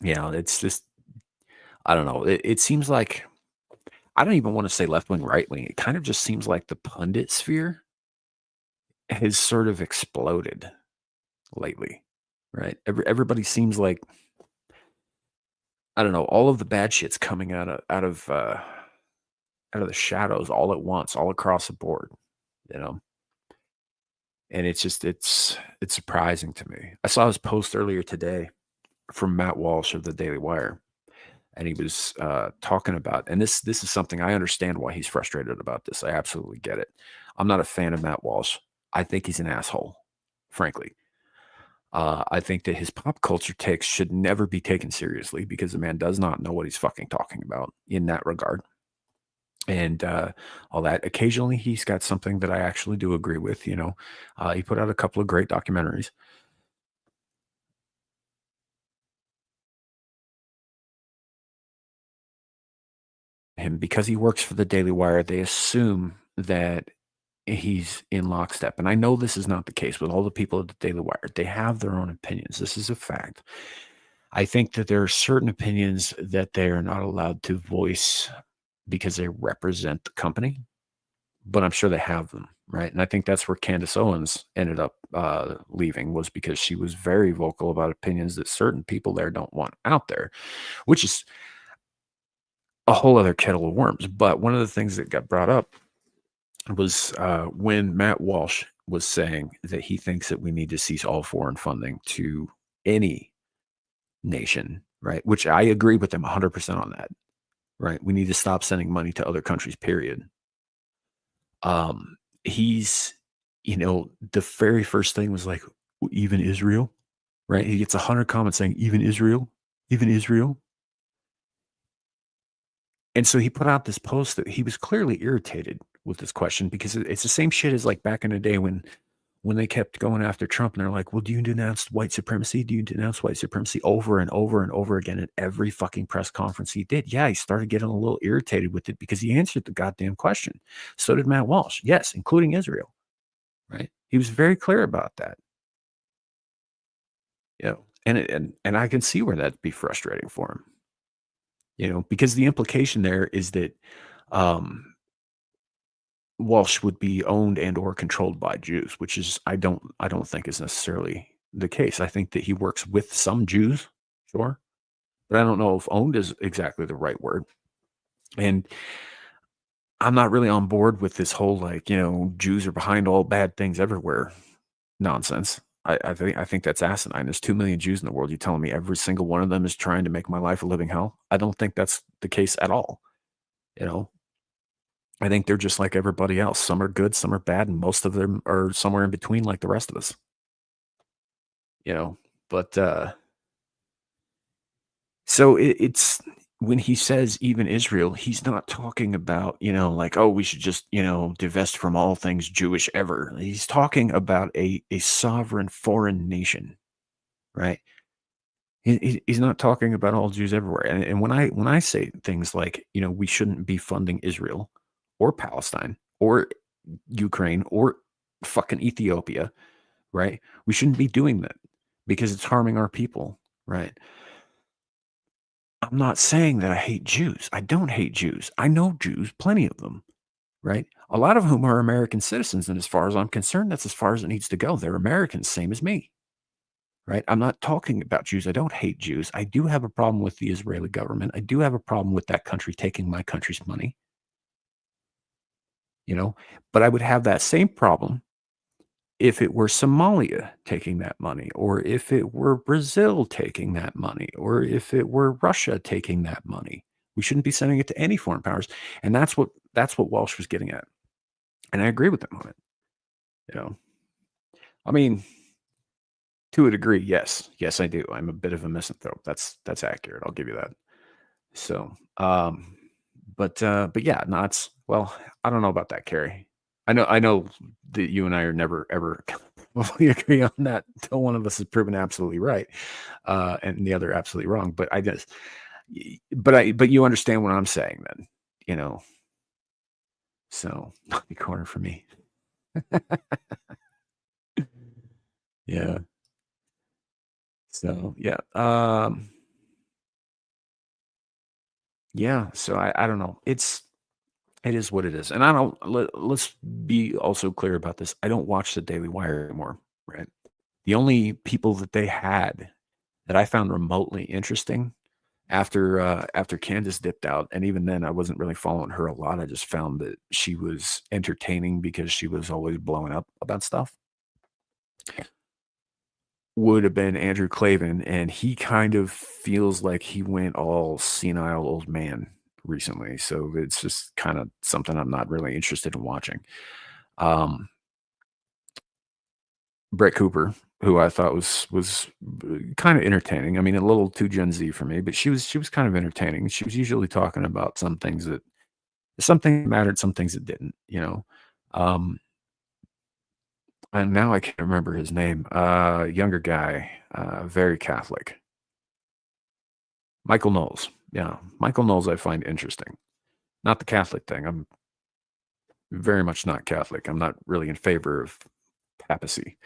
It's just, I don't know. It seems like, I don't even want to say left wing, right wing. It kind of just seems like the pundit sphere has sort of exploded lately, right? Everybody seems like, I don't know, all of the bad shit's coming out of the shadows all at once, all across the board, and it's surprising to me. I saw his post earlier today from Matt Walsh of the Daily Wire, and he was talking about, and this is something I understand why he's frustrated about this. I absolutely get it. I'm not a fan of Matt Walsh. I think he's an asshole, frankly. I think that his pop culture takes should never be taken seriously because the man does not know what he's fucking talking about in that regard. And all that. Occasionally, he's got something that I actually do agree with. He put out a couple of great documentaries. him because he works for the Daily Wire. They assume that he's in lockstep. And I know this is not the case with all the people at the Daily Wire. They have their own opinions. This is a fact. I think that there are certain opinions that they are not allowed to voice because they represent the company, but I'm sure they have them, right? And I think that's where Candace Owens ended up leaving, was because she was very vocal about opinions that certain people there don't want out there, which is a whole other kettle of worms. But one of the things that got brought up was when Matt Walsh was saying that he thinks that we need to cease all foreign funding to any nation, right? Which I agree with him 100% on that, right? We need to stop sending money to other countries, period. He's, the very first thing was like, even Israel, right? He gets 100 comments saying, even Israel. And so he put out this post that he was clearly irritated with this question, because it's the same shit as like back in the day when they kept going after Trump and they're like, well, do you denounce white supremacy? Do you denounce white supremacy? Over and over and over again at every fucking press conference he did. Yeah, he started getting a little irritated with it because he answered the goddamn question. So did Matt Walsh. Yes, including Israel. Right? He was very clear about that. And I can see where that'd be frustrating for him. Because the implication there is that Walsh would be owned and or controlled by Jews, which is I don't think is necessarily the case. I think that he works with some Jews, sure, but I don't know if owned is exactly the right word. And I'm not really on board with this whole Jews are behind all bad things everywhere nonsense. I think that's asinine. There's 2 million Jews in the world. You're telling me every single one of them is trying to make my life a living hell? I don't think that's the case at all. I think they're just like everybody else. Some are good, some are bad, and most of them are somewhere in between like the rest of us. But so it's when he says even Israel, he's not talking about, like, oh, we should just, divest from all things Jewish ever. He's talking about a sovereign foreign nation, right? He's not talking about all Jews everywhere. And when I say things like, we shouldn't be funding Israel or Palestine or Ukraine or fucking Ethiopia, right? We shouldn't be doing that because it's harming our people, right? I'm not saying that I hate Jews. I don't hate Jews. I know Jews, plenty of them, right? A lot of whom are American citizens. And as far as I'm concerned, that's as far as it needs to go. They're Americans, same as me, right? I'm not talking about Jews. I don't hate Jews. I do have a problem with the Israeli government. I do have a problem with that country taking my country's money. But I would have that same problem if it were Somalia taking that money, or if it were Brazil taking that money, or if it were Russia taking that money. We shouldn't be sending it to any foreign powers. And that's what Walsh was getting at. And I agree with him on it. I mean, to a degree, yes. Yes, I do. I'm a bit of a misanthrope. That's accurate. I'll give you that. So, but yeah, no, well, I don't know about that, Carrie. I know that you and I are never ever completely agree on that until one of us is proven absolutely right, and the other absolutely wrong. But but you understand what I'm saying, then, So the corner for me. Yeah. So yeah. Yeah. So I don't know. It is what it is. And let's be also clear about this. I don't watch the Daily Wire anymore, right? The only people that they had that I found remotely interesting after Candace dipped out, and even then I wasn't really following her a lot. I just found that she was entertaining because she was always blowing up about stuff. Would have been Andrew Klavan, and he kind of feels like he went all senile old man recently, so it's just kind of something I'm not really interested in watching. Brett Cooper, who I thought was kind of entertaining. I mean, a little too Gen Z for me, but she was kind of entertaining. She was usually talking about some things that mattered, some things that didn't. And now I can't remember his name. Younger guy, very Catholic. Michael Knowles. Yeah, Michael Knowles I find interesting. Not the Catholic thing. I'm very much not Catholic. I'm not really in favor of papacy,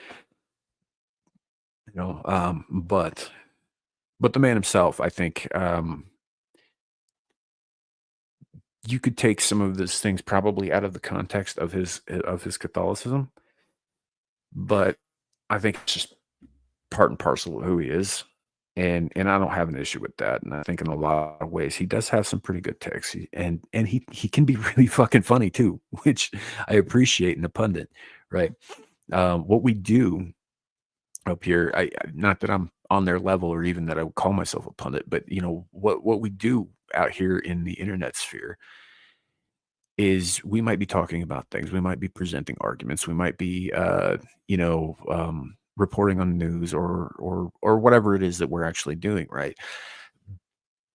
but the man himself, I think, you could take some of those things probably out of the context of his Catholicism, but I think it's just part and parcel of who he is, and I don't have an issue with that. And I think in a lot of ways he does have some pretty good takes, and he can be really fucking funny too, which I appreciate in a pundit, right? What we do up here, not that I'm on their level or even that I would call myself a pundit, but what we do out here in the internet sphere is we might be talking about things, we might be presenting arguments, we might be reporting on news or whatever it is that we're actually doing, right?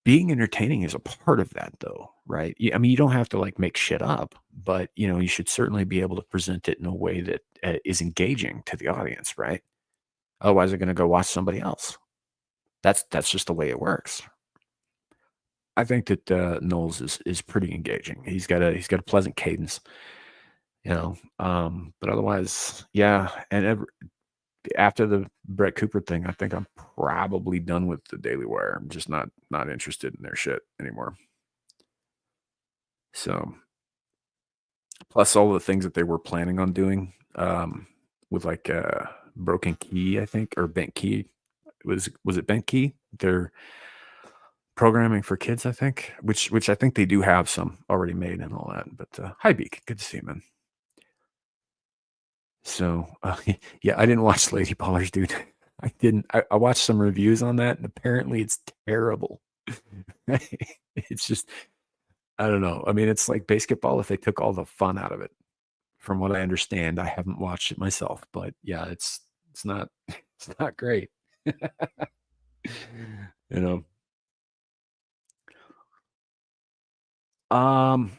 Being entertaining is a part of that though, right? I mean, you don't have to like make shit up, but you should certainly be able to present it in a way that is engaging to the audience, right? Otherwise, they're going to go watch somebody else. That's just the way it works. I think that Knowles is pretty engaging. He's got a pleasant cadence, but otherwise, yeah. And after the Brett Cooper thing, I think I'm probably done with the Daily Wire. I'm just not interested in their shit anymore. So, plus all the things that they were planning on doing with like Broken Key, I think, or Bent Key. Was it Bent Key? They're programming for kids, I think, which I think they do have some already made and all that. But hi, Beak, good to see you, man. So yeah, I didn't watch Lady Ballers, dude. I didn't. I watched some reviews on that, and apparently it's terrible. It's just, I don't know. I mean, it's like basketball if they took all the fun out of it. From what I understand, I haven't watched it myself, but yeah, it's not it's not great. you know. Um,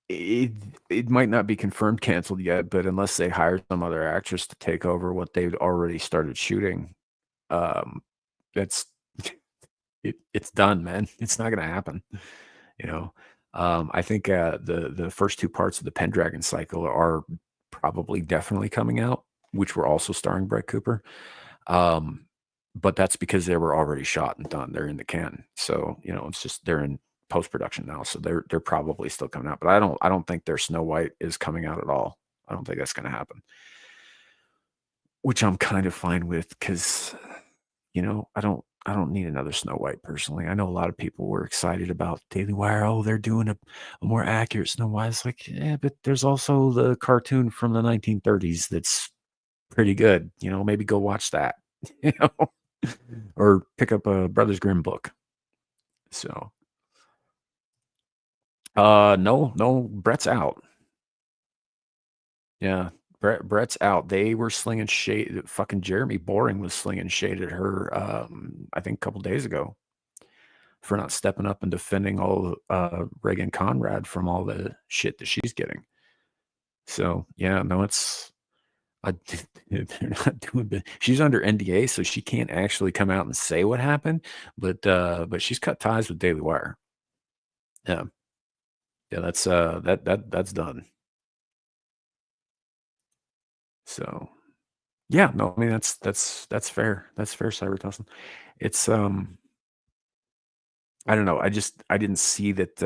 it might not be confirmed canceled yet, but unless they hire some other actress to take over what they've already started shooting, that's it's done, man. It's not gonna happen. You know, I think the first two parts of the Pendragon cycle are probably definitely coming out, which were also starring Brett Cooper. Um, but that's because they were already shot and done. They're in the can, so it's just they're in post production now, so they're probably still coming out. But I don't think their Snow White is coming out at all. I don't think that's going to happen, which I'm kind of fine with because I don't need another Snow White personally. I know a lot of people were excited about Daily Wire. Oh, they're doing a more accurate Snow White. It's like, yeah, but there's also the cartoon from the 1930s that's pretty good. Maybe go watch that. Or pick up a Brothers Grimm book. So, no, Brett's out. Yeah, Brett's out. They were slinging shade. Fucking Jeremy Boring was slinging shade at her. I think a couple days ago for not stepping up and defending all Reagan Conrad from all the shit that she's getting. So yeah, no, they're not doing. She's under NDA, so she can't actually come out and say what happened. But she's cut ties with Daily Wire. Yeah, yeah, that's done. So yeah, no, I mean that's fair. That's fair, Cyber Tussle. It's I don't know. I didn't see that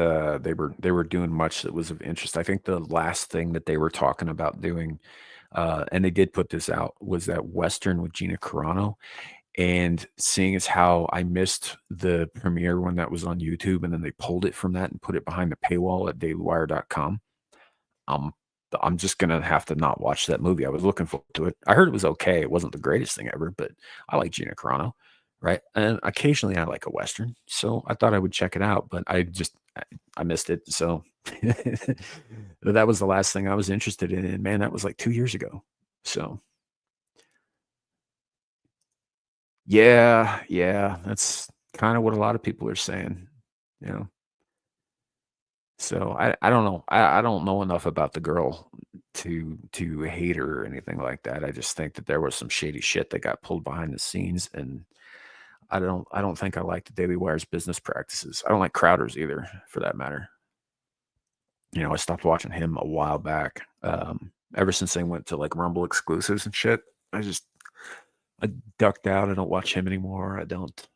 they were doing much that was of interest. I think the last thing that they were talking about doing, and they did put this out, was that Western with Gina Carano. And seeing as how I missed the premiere when that was on YouTube, and then they pulled it from that and put it behind the paywall at dailywire.com. Um, I'm just gonna have to not watch that movie. I was looking forward to it. I heard it was okay. It wasn't the greatest thing ever, but I like Gina Carano, right? And occasionally I like a Western, so I thought I would check it out, but I missed it. So that was the last thing I was interested in. And man, that was like 2 years ago. So yeah, that's kind of what a lot of people are saying, you know. So I don't know. I don't know enough about the girl to hate her or anything like that. I just think that there was some shady shit that got pulled behind the scenes, and I don't think I like the Daily Wire's business practices. I don't like Crowder's either, for that matter. I stopped watching him a while back. Ever since they went to like Rumble exclusives and shit, I ducked out. I don't watch him anymore. I don't.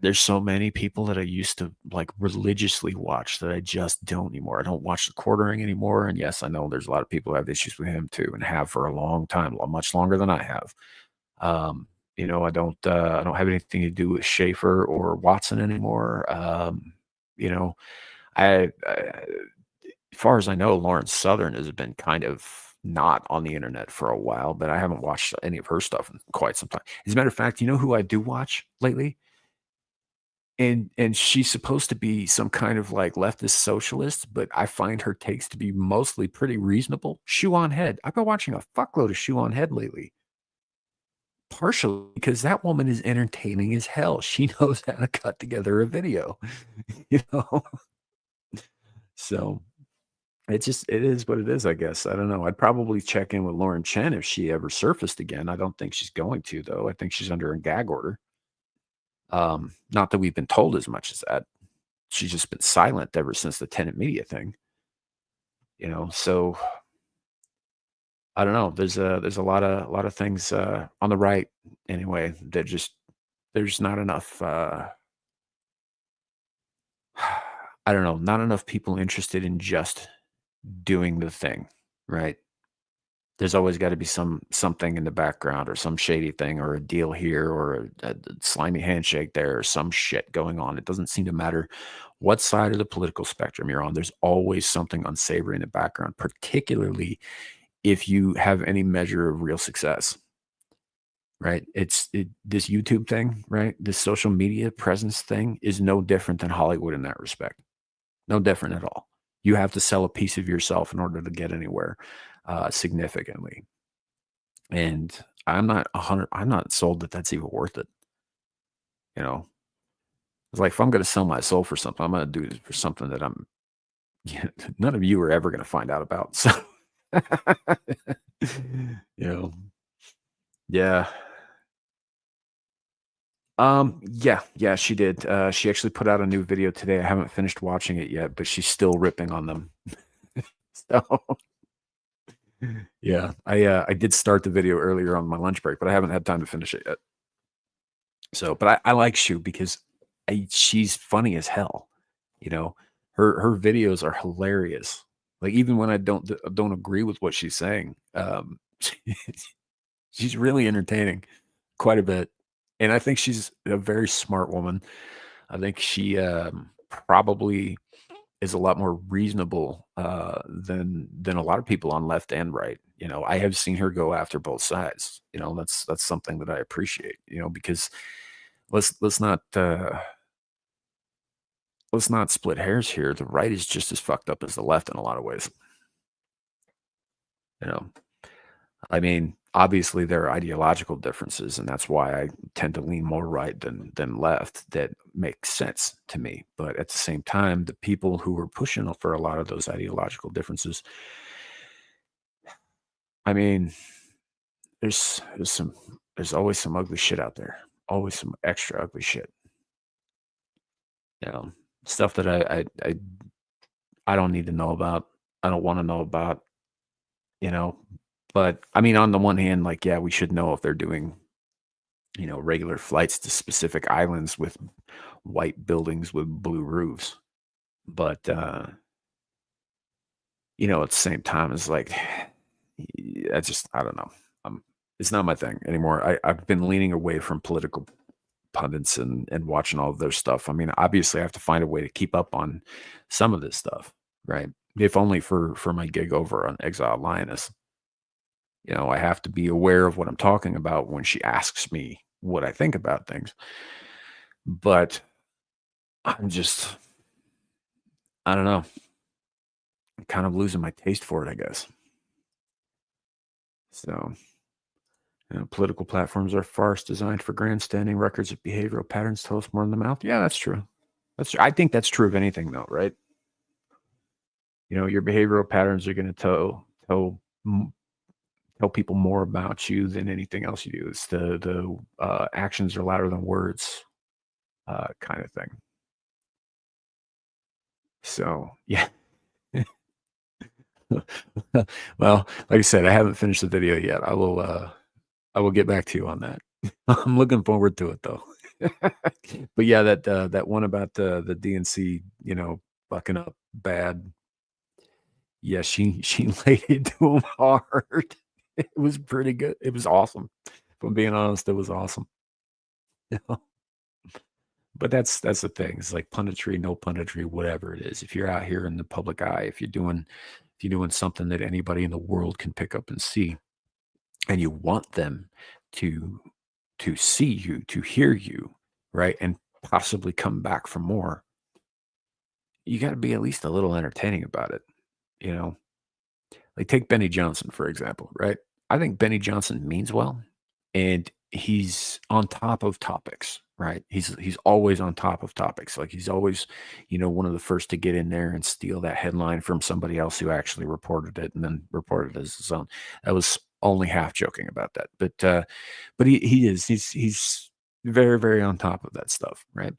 There's so many people that I used to like religiously watch that I just don't anymore. I don't watch the quartering anymore. And yes, I know there's a lot of people who have issues with him too, and have for a long time, much longer than I have. Um, I don't have anything to do with Schaefer or Watson anymore. You know, as far as I know, Lawrence Southern has been kind of not on the internet for a while, but I haven't watched any of her stuff in quite some time. As a matter of fact, you know who I do watch lately? And she's supposed to be some kind of like leftist socialist, but I find her takes to be mostly pretty reasonable. Shoe on Head. I've been watching a fuckload of Shoe on Head lately, partially because that woman is entertaining as hell. She knows how to cut together a video, you know. So it is what it is, I guess. I don't know. I'd probably check in with Lauren Chen if she ever surfaced again. I don't think she's going to, though. I think she's under a gag order. Not that we've been told as much as that. She's just been silent ever since the tenant media thing, so I don't know. There's a lot of things on the right anyway that just there's not enough I don't know, not enough people interested in just doing the thing, right? There's always got to be something in the background or some shady thing or a deal here or a slimy handshake there or some shit going on. It doesn't seem to matter what side of the political spectrum you're on. There's always something unsavory in the background, particularly if you have any measure of real success, right? This YouTube thing, right? This social media presence thing is no different than Hollywood in that respect. No different at all. You have to sell a piece of yourself in order to get anywhere significantly. And I'm not sold that that's even worth it. It's like if I'm going to sell my soul for something, I'm going to do it for something that none of you are ever going to find out about. So, yeah. Yeah, she did. She actually put out a new video today. I haven't finished watching it yet, but she's still ripping on them. So, yeah, I did start the video earlier on my lunch break, but I haven't had time to finish it yet. So, but I like Shu because she's funny as hell. Her videos are hilarious. Like even when I don't agree with what she's saying, she's really entertaining quite a bit. And I think she's a very smart woman. I think she probably is a lot more reasonable than a lot of people on left and right. I have seen her go after both sides. That's something that I appreciate. Because let's not split hairs here. The right is just as fucked up as the left in a lot of ways. I mean, obviously there are ideological differences, and that's why I tend to lean more right than left. That makes sense to me. But at the same time, the people who are pushing for a lot of those ideological differences, I mean, there's always some ugly shit out there. Always some extra ugly shit. Stuff that I don't need to know about. I don't want to know about. But I mean, on the one hand, like, yeah, we should know if they're doing, regular flights to specific islands with white buildings with blue roofs. But, at the same time, it's like, I don't know. It's not my thing anymore. I've been leaning away from political pundits and watching all of their stuff. I mean, obviously I have to find a way to keep up on some of this stuff, right? If only for my gig over on Exile Lioness. I have to be aware of what I'm talking about when she asks me what I think about things. But I don't know. I'm kind of losing my taste for it, I guess. So, political platforms are farce designed for grandstanding. Records of behavioral patterns tell us more than the mouth. Yeah, that's true. I think that's true of anything, though, right? Your behavioral patterns are going to tell people more about you than anything else you do. It's the actions are louder than words kind of thing. So, yeah. Well, like I said, I haven't finished the video yet. I will get back to you on that. I'm looking forward to it though. But yeah, that one about the DNC, bucking up bad. Yeah, she laid it to him hard. It was pretty good. It was awesome. If I'm being honest, it was awesome. You know? But that's the thing. It's like punditry, no punditry, whatever it is. If you're out here in the public eye, if you're doing something that anybody in the world can pick up and see, and you want them to see you, to hear you, right, and possibly come back for more, you got to be at least a little entertaining about it. You know, like take Benny Johnson for example, right? I think Benny Johnson means well, and he's on top of topics, right? He's always on top of topics. Like he's always, one of the first to get in there and steal that headline from somebody else who actually reported it and then reported it as his own. I was only half joking about that, but he's very very on top of that stuff, right?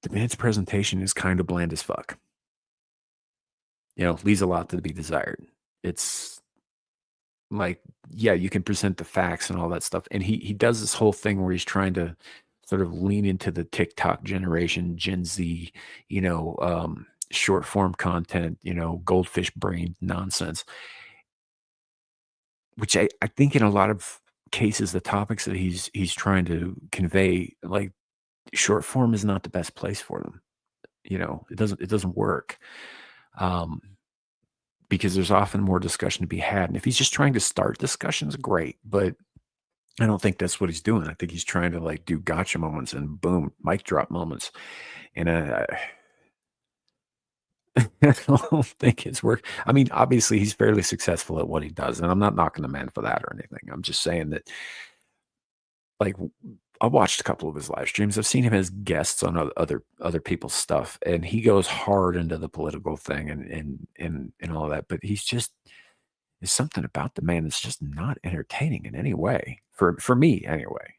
The man's presentation is kind of bland as fuck. Leaves a lot to be desired. It's like, yeah, you can present the facts and all that stuff. And he does this whole thing where he's trying to sort of lean into the TikTok generation, Gen Z, short form content, goldfish brain nonsense, which I think in a lot of cases, the topics that he's trying to convey, like short form is not the best place for them. It doesn't work. Um, because there's often more discussion to be had. And if he's just trying to start discussions, great. But I don't think that's what he's doing. I think he's trying to like do gotcha moments and boom, mic drop moments. And I don't think it's work. I mean, obviously he's fairly successful at what he does, and I'm not knocking the man for that or anything. I'm just saying that, like, I watched a couple of his live streams. I've seen him as guests on other people's stuff, and he goes hard into the political thing and all that. But there's something about the man that's just not entertaining in any way for me anyway,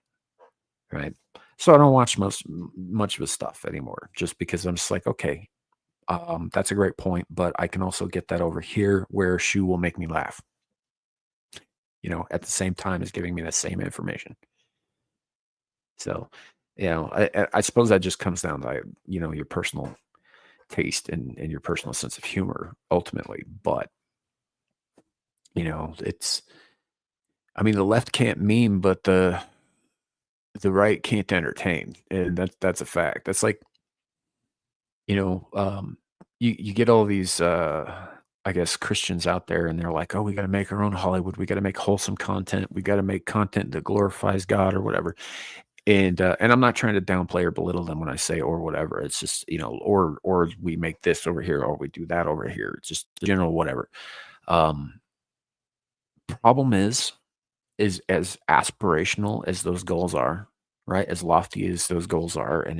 right? So I don't watch much of his stuff anymore, just because I'm just like, okay, that's a great point, but I can also get that over here where Shu will make me laugh, at the same time as giving me the same information. So, I suppose that just comes down to, your personal taste and your personal sense of humor ultimately. But, it's, I mean, the left can't meme, but the right can't entertain. And that's a fact. That's like, you get all these, I guess, Christians out there, and they're like, oh, we got to make our own Hollywood. We got to make wholesome content. We got to make content that glorifies God or whatever. And I'm not trying to downplay or belittle them when I say or whatever. It's just, or we make this over here, or we do that over here. It's just general whatever. Problem is as aspirational as those goals are, right? As lofty as those goals are, and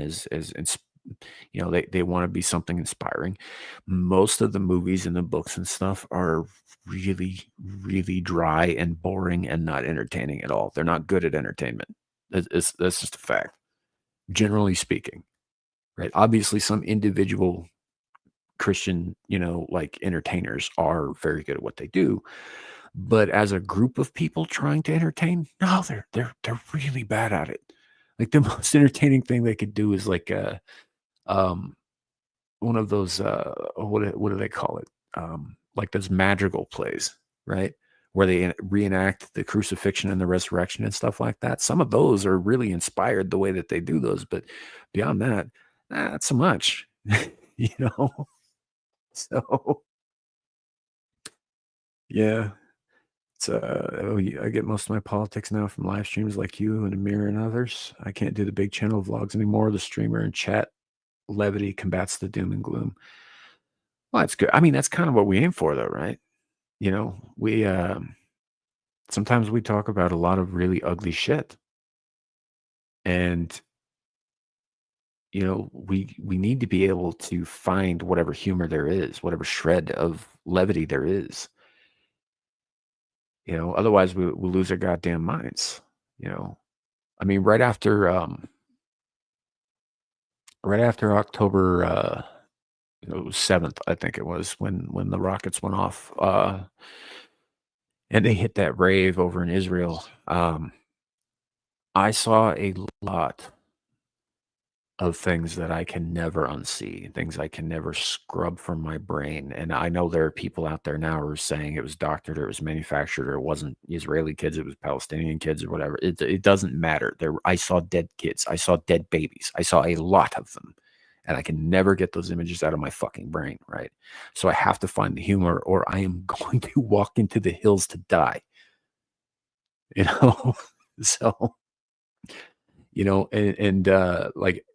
they want to be something inspiring. Most of the movies and the books and stuff are really, really dry and boring and not entertaining at all. They're not good at entertainment. That's just a fact, generally speaking, right? Obviously, some individual Christian, like entertainers are very good at what they do, but as a group of people trying to entertain, no, they're really bad at it. Like the most entertaining thing they could do is like um one of those what do they call it? Like those madrigal plays, right? Where they reenact the crucifixion and the resurrection and stuff like that. Some of those are really inspired the way that they do those, but beyond that, not so much. you know. So yeah. I get most of my politics now from live streams like you and Amir and others. I can't do the big channel vlogs anymore. The streamer and chat levity combats the doom and gloom. Well, that's good. I mean, that's kind of what we aim for, though, right? We sometimes we talk about a lot of really ugly shit, and we need to be able to find whatever humor there is, whatever shred of levity there is. Otherwise we'll lose our goddamn minds. I mean, right after October 7th, I think it was when the rockets went off, and they hit that rave over in Israel. I saw a lot of things that I can never unsee, things I can never scrub from my brain. And I know there are people out there now who are saying it was doctored or it was manufactured or it wasn't Israeli kids, it was Palestinian kids or whatever. It doesn't matter. I saw dead kids. I saw dead babies. I saw a lot of them. And I can never get those images out of my fucking brain, right? So I have to find the humor or I am going to walk into the hills to die. You know? So, like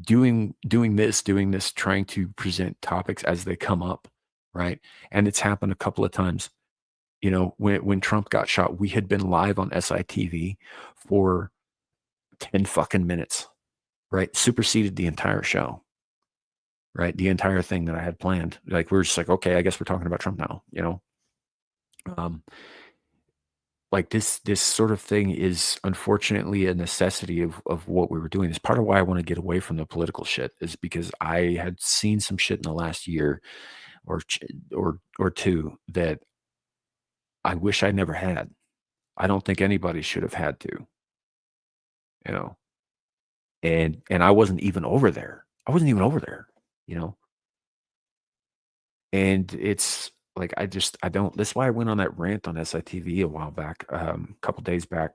doing this, trying to present topics as they come up, right? And it's happened a couple of times. When Trump got shot, we had been live on SITV for 10 fucking minutes, right? Superseded the entire show, right? The entire thing that I had planned. Like, we're just like, okay, I guess we're talking about Trump now. Um, like this sort of thing is unfortunately a necessity of what we were doing. It's part of why I want to get away from the political shit is because I had seen some shit in the last year or or two that I wish I never had. I don't think anybody should have had to, you know. And I wasn't even over there. I wasn't even over there, you know. And it's like I don't. That's why I went on that rant on SITV a while back, a couple days back,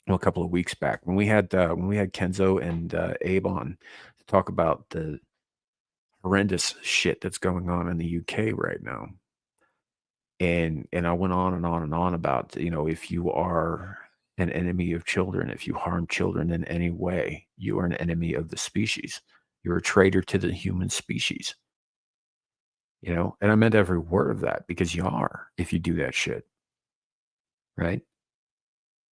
well, a couple of weeks back when we had Kenzo and Abe on to talk about the horrendous shit that's going on in the UK right now. And I went on and on and on about, if you are an enemy of children, if you harm children in any way, you are an enemy of the species. You're a traitor to the human species. And I meant every word of that because you are if you do that shit, right?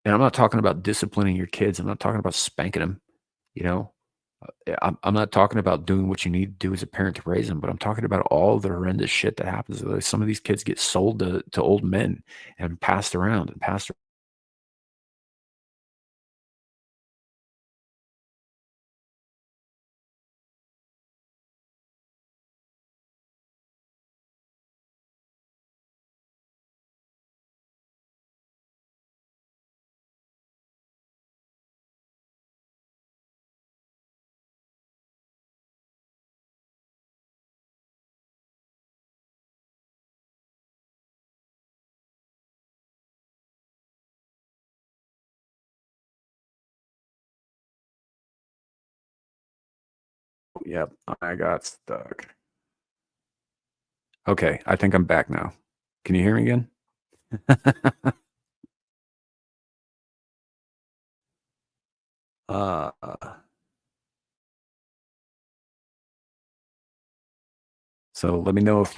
And I'm not talking about disciplining your kids. I'm not talking about spanking them, you know. I'm not talking about doing what you need to do as a parent to raise them, but I'm talking about all the horrendous shit that happens. Like, some of these kids get sold to old men and passed around and passed. Yep, I got stuck. Okay, I think I'm back now. Can you hear me again? uh, so let me know if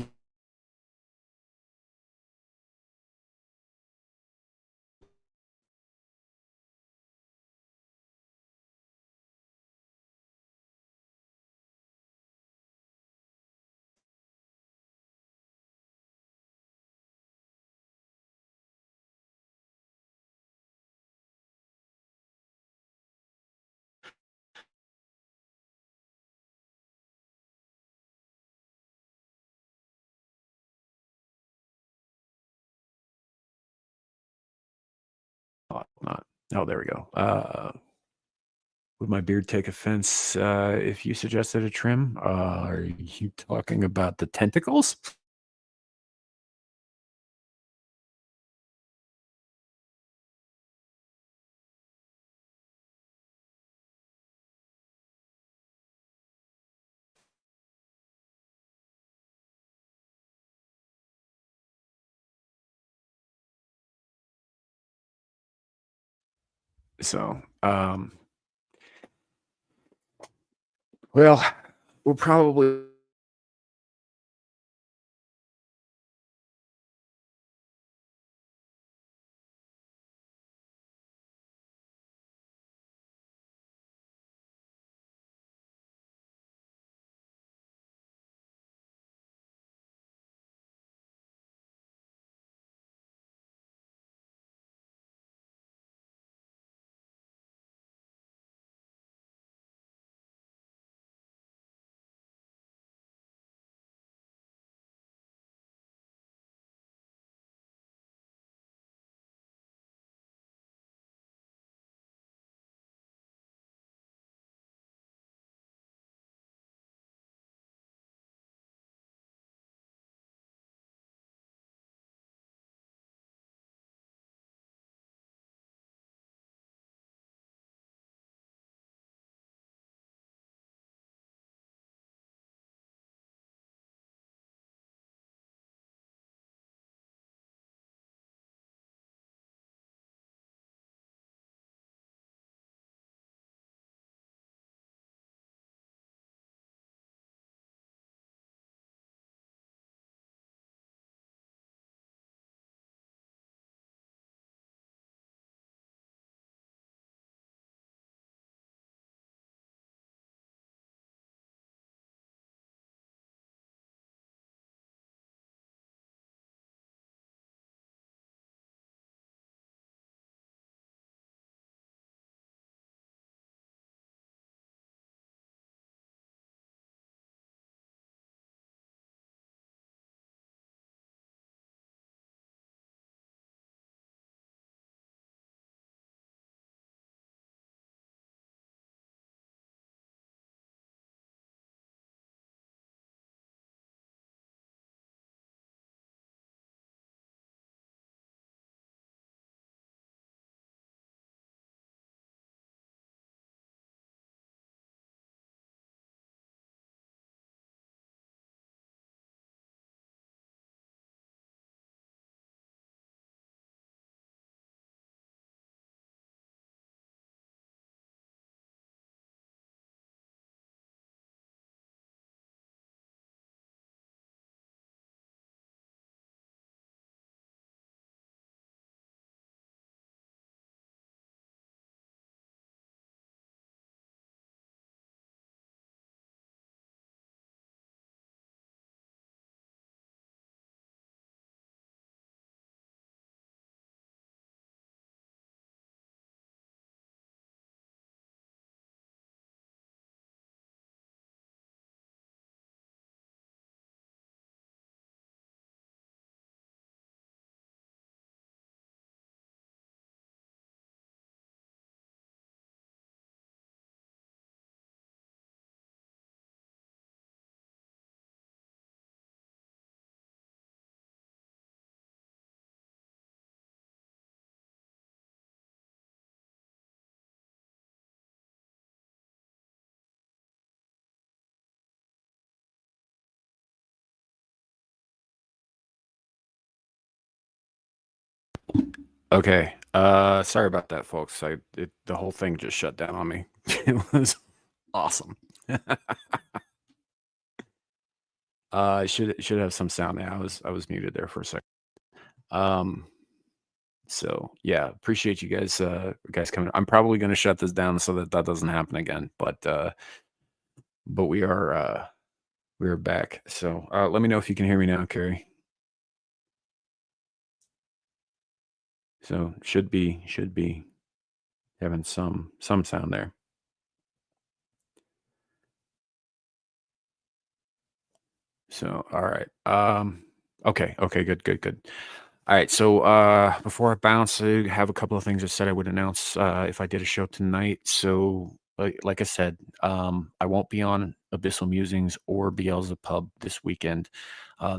not. Oh, there we go. Would my beard take offense if you suggested a trim? Are you talking about the tentacles? So, well, we'll probably Okay. Sorry about that, folks. The whole thing just shut down on me. It was awesome. Should have some sound now. I was muted there for a second. So yeah, appreciate you guys coming. I'm probably going to shut this down so that doesn't happen again. But we are back. So let me know if you can hear me now, Carrie. So should be having some sound there. So all right. Okay, good. All right, so before I bounce, I have a couple of things I said I would announce if I did a show tonight. So like I said, I won't be on Abyssal Musings or Beelzebub this weekend,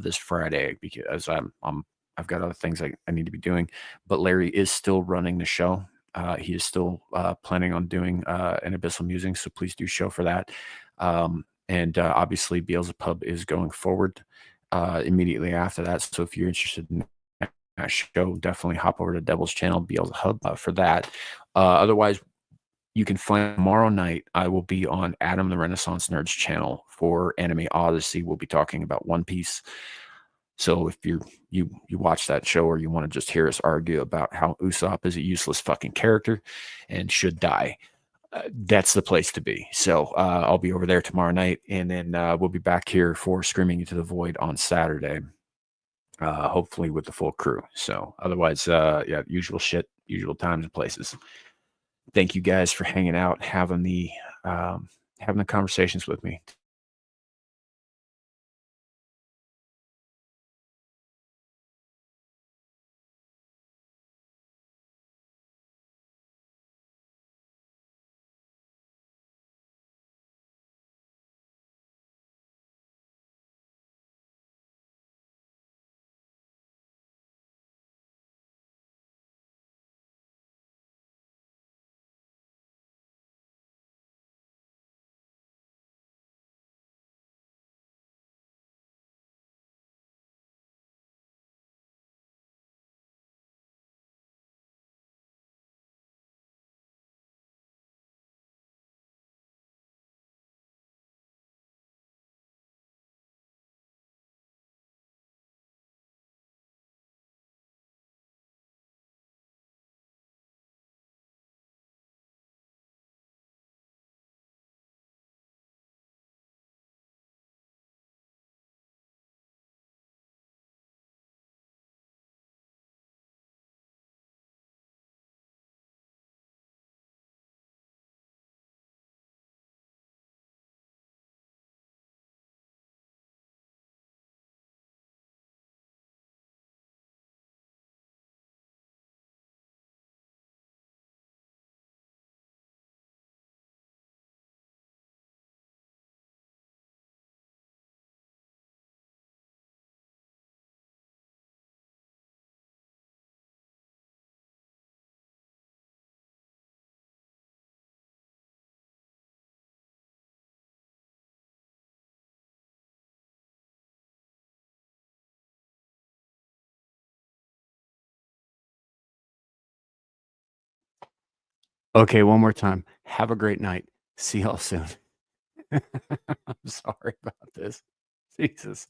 this Friday, because I've got other things I need to be doing. But Larry is still running the show. He is still planning on doing an Abyssal Musings, so please do show for that. And obviously Beelzebub is going forward immediately after that. So if you're interested in that show, definitely hop over to Devil's Channel, Beelzebub, for that. Otherwise, you can find tomorrow night. I will be on Adam the Renaissance Nerd's channel for Anime Odyssey. We'll be talking about One Piece. So if you watch that show, or you want to just hear us argue about how Usopp is a useless fucking character and should die, that's the place to be. So I'll be over there tomorrow night, and then we'll be back here for Screaming Into the Void on Saturday, hopefully with the full crew. So otherwise, yeah, usual shit, usual times and places. Thank you guys for hanging out, having the conversations with me. Okay, one more time. Have a great night. See y'all soon. I'm sorry about this. Jesus.